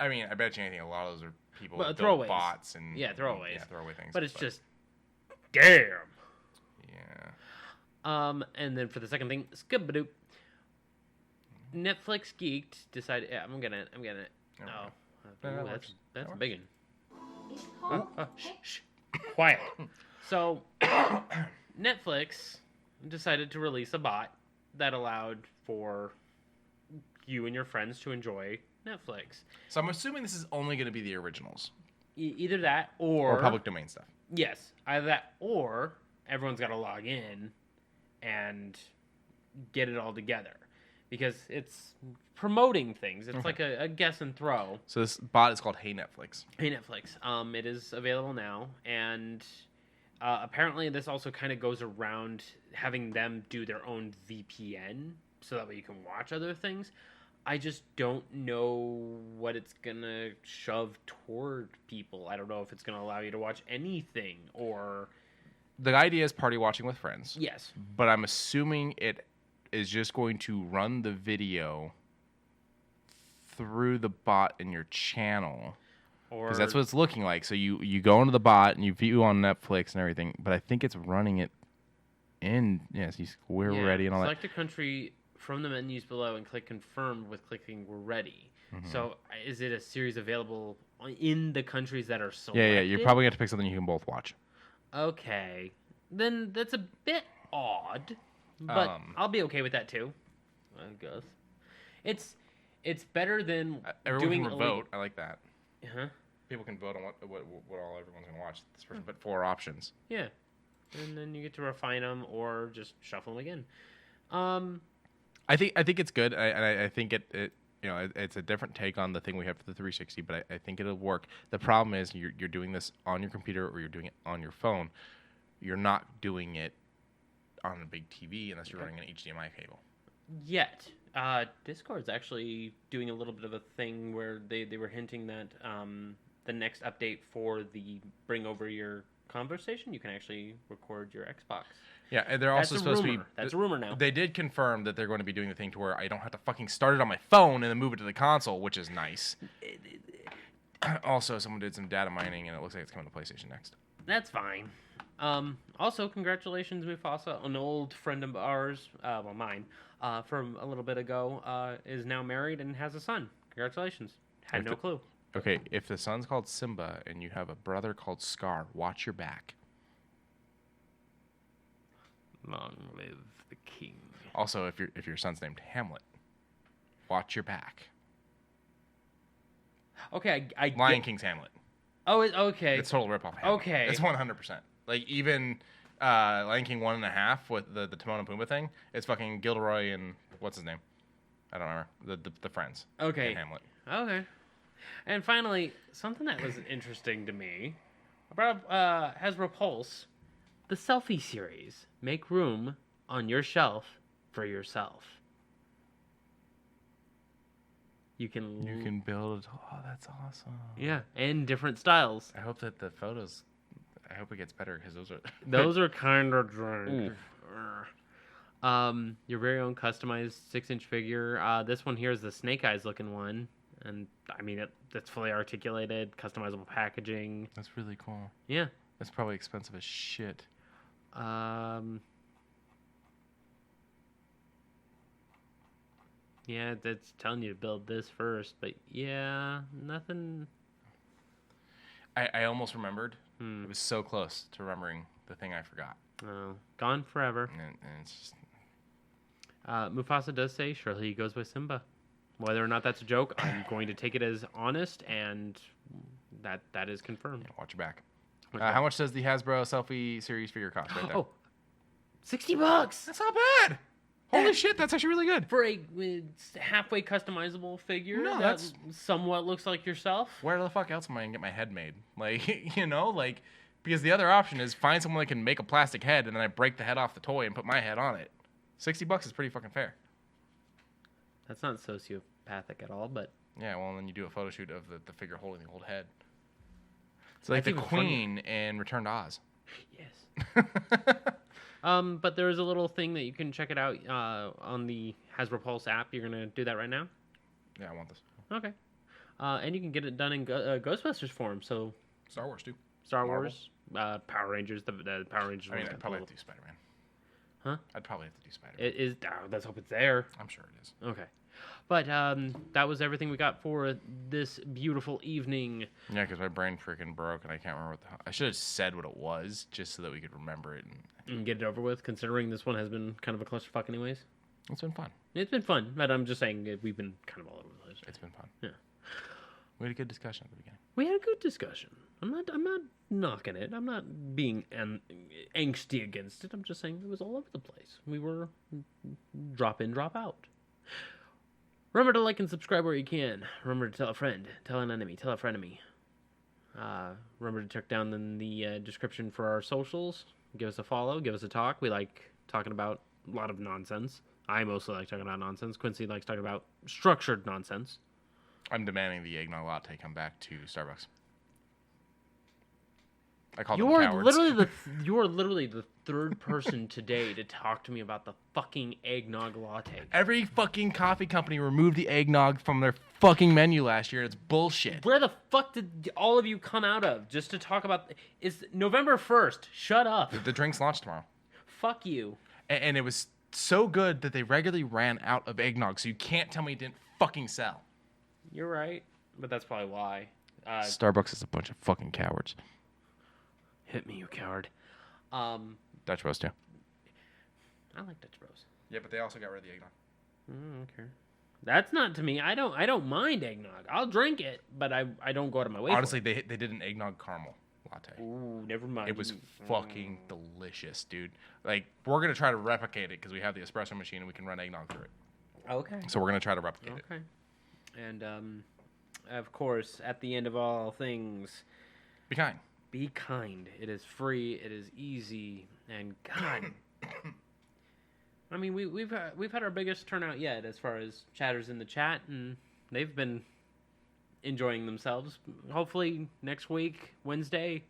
I mean, I bet you anything, a lot of those are people But that build throwaways. bots and Throwaways. Yeah, throwaway things. But it's just, damn. Yeah. And then for the second thing, skibbadoop. Netflix geeked decided. Yeah, I'm getting it. Okay. Oh, That ooh, works. that's That a big one. Shh. Quiet. So, Netflix decided to release a bot that allowed for you and your friends to enjoy Netflix. So I'm assuming this is only going to be the originals. Either that or public domain stuff. Yes, either that or everyone's got to log in and get it all together because it's promoting things. It's like a guess and throw. So this bot is called Hey Netflix. Hey Netflix. It is available now, and apparently this also kind of goes around having them do their own VPN so that way you can watch other things. I just don't know what it's going to shove toward people. I don't know if it's going to allow you to watch anything or... The idea is party watching with friends. Yes. But I'm assuming it is just going to run the video through the bot in your channel. Because that's what it's looking like. So you go into the bot and you view on Netflix and everything. But I think it's running it in... Yes, we're ready and all select that. Select a country from the menus below and click confirm with clicking we're ready. Mm-hmm. So is it a series available in the countries that are selected? Yeah. You're probably going to have to pick something you can both watch. Okay. Then that's a bit odd. But I'll be okay with that too, I guess. It's better than everyone doing can vote. I like that. Uh-huh. People can vote on what all everyone's going to watch. This person put 4 options. Yeah. And then you get to refine them or just shuffle them again. I think it's good. I think it it's a different take on the thing we have for the 360, but I think it'll work. The problem is you're doing this on your computer or you're doing it on your phone. You're not doing it on a big TV unless you're running an HDMI cable. Yet. Discord's actually doing a little bit of a thing where they were hinting that the next update for the bring over your conversation, you can actually record your Xbox. Yeah, and they're also supposed to be... That's a rumor now. They did confirm that they're going to be doing the thing to where I don't have to fucking start it on my phone and then move it to the console, which is nice. Also, someone did some data mining, and it looks like it's coming to PlayStation next. That's fine. Also, congratulations, Mufasa. An old friend of ours, mine, from a little bit ago, is now married and has a son. Congratulations. Had no clue. Okay, if the son's called Simba and you have a brother called Scar, watch your back. Long live the king. Also, if your son's named Hamlet, watch your back. Okay, Lion King's Hamlet. Oh, okay. It's total ripoff Hamlet. Okay. It's 100%. Like, even Lion King 1.5 with the Timon and Pumbaa thing, it's fucking Gilderoy and... What's his name? I don't remember. The friends. Okay. In Hamlet. Okay. And finally, something that was interesting to me about Hasbro Pulse, the selfie series. Make room on your shelf for yourself. You can build... Oh, that's awesome. Yeah, in different styles. I hope that the photos... I hope it gets better, because those are... Those are kind of dry. Your very own customized 6-inch figure. This one here is the Snake Eyes looking one. And, I mean, it's fully articulated, customizable packaging. That's really cool. Yeah. That's probably expensive as shit. Yeah, that's telling you to build this first, but yeah, nothing. I almost remembered. It was so close to remembering the thing I forgot. Oh, gone forever. And it's just... Mufasa does say, surely he goes by Simba. Whether or not that's a joke, I'm going to take it as honest, and that is confirmed. Yeah, watch your back. How much does the Hasbro selfie series figure cost right there? Oh, $60. That's not bad. Holy shit, that's actually really good. For a halfway customizable figure that somewhat looks like yourself. Where the fuck else am I going to get my head made? Like, you know, like, because the other option is find someone that can make a plastic head and then I break the head off the toy and put my head on it. $60 is pretty fucking fair. That's not sociopathic at all, but... Yeah, well, and then you do a photo shoot of the figure holding the old head. It's like the Queen in Return to Oz. Yes. But there is a little thing that you can check it out on the Hasbro Pulse app. You're going to do that right now? Yeah, I want this. Okay. And you can get it done in Ghostbusters form, so... Star Wars, too. Star Wars, Power Rangers, the Power Rangers... I mean, I'd probably have to do Spider-Man. Huh? I'd probably have to do Spider-Man. It is. Oh, let's hope it's there. I'm sure it is. Okay. But that was everything we got for this beautiful evening. Yeah, because my brain freaking broke, and I can't remember what the hell. I should have said what it was, just so that we could remember it. And get it over with, considering this one has been kind of a clusterfuck anyways. It's been fun. It's been fun, but I'm just saying we've been kind of all over the place. It's been fun. Yeah. We had a good discussion at the beginning. We had a good discussion. I'm not knocking it. I'm not being angsty against it. I'm just saying it was all over the place. We were drop in, drop out. Remember to like and subscribe where you can. Remember to tell a friend, tell an enemy, tell a frenemy. Remember to check down in the description for our socials. Give us a follow, give us a talk. We like talking about a lot of nonsense. I mostly like talking about nonsense. Quincy likes talking about structured nonsense. I'm demanding the eggnog latte come back to Starbucks. I call them cowards. You are literally the third person today to talk to me about the fucking eggnog latte. Every fucking coffee company removed the eggnog from their fucking menu last year. It's bullshit. Where the fuck did all of you come out of just to talk about? It's November 1st. Shut up. The drinks launch tomorrow. Fuck you. And it was so good that they regularly ran out of eggnog, so you can't tell me it didn't fucking sell. You're right, but that's probably why. Starbucks is a bunch of fucking cowards. Hit me, you coward. Dutch Bros too. I like Dutch Bros. Yeah, but they also got rid of the eggnog. Okay. That's not to me. I don't mind eggnog. I'll drink it, but I don't go out of my way. Honestly, they did an eggnog caramel latte. Ooh, never mind. It was fucking delicious, dude. Like, we're gonna try to replicate it because we have the espresso machine and we can run eggnog through it. Okay. So we're gonna try to replicate it. Okay. And of course, at the end of all things, Be kind. be kind. It is free. It is easy. And God, I mean, we've had our biggest turnout yet as far as chatters in the chat, and they've been enjoying themselves. Hopefully next week, Wednesday,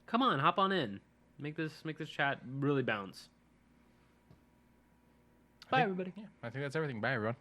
come on, hop on in. Make this chat really bounce. Bye, everybody. Yeah, I think that's everything. Bye, everyone.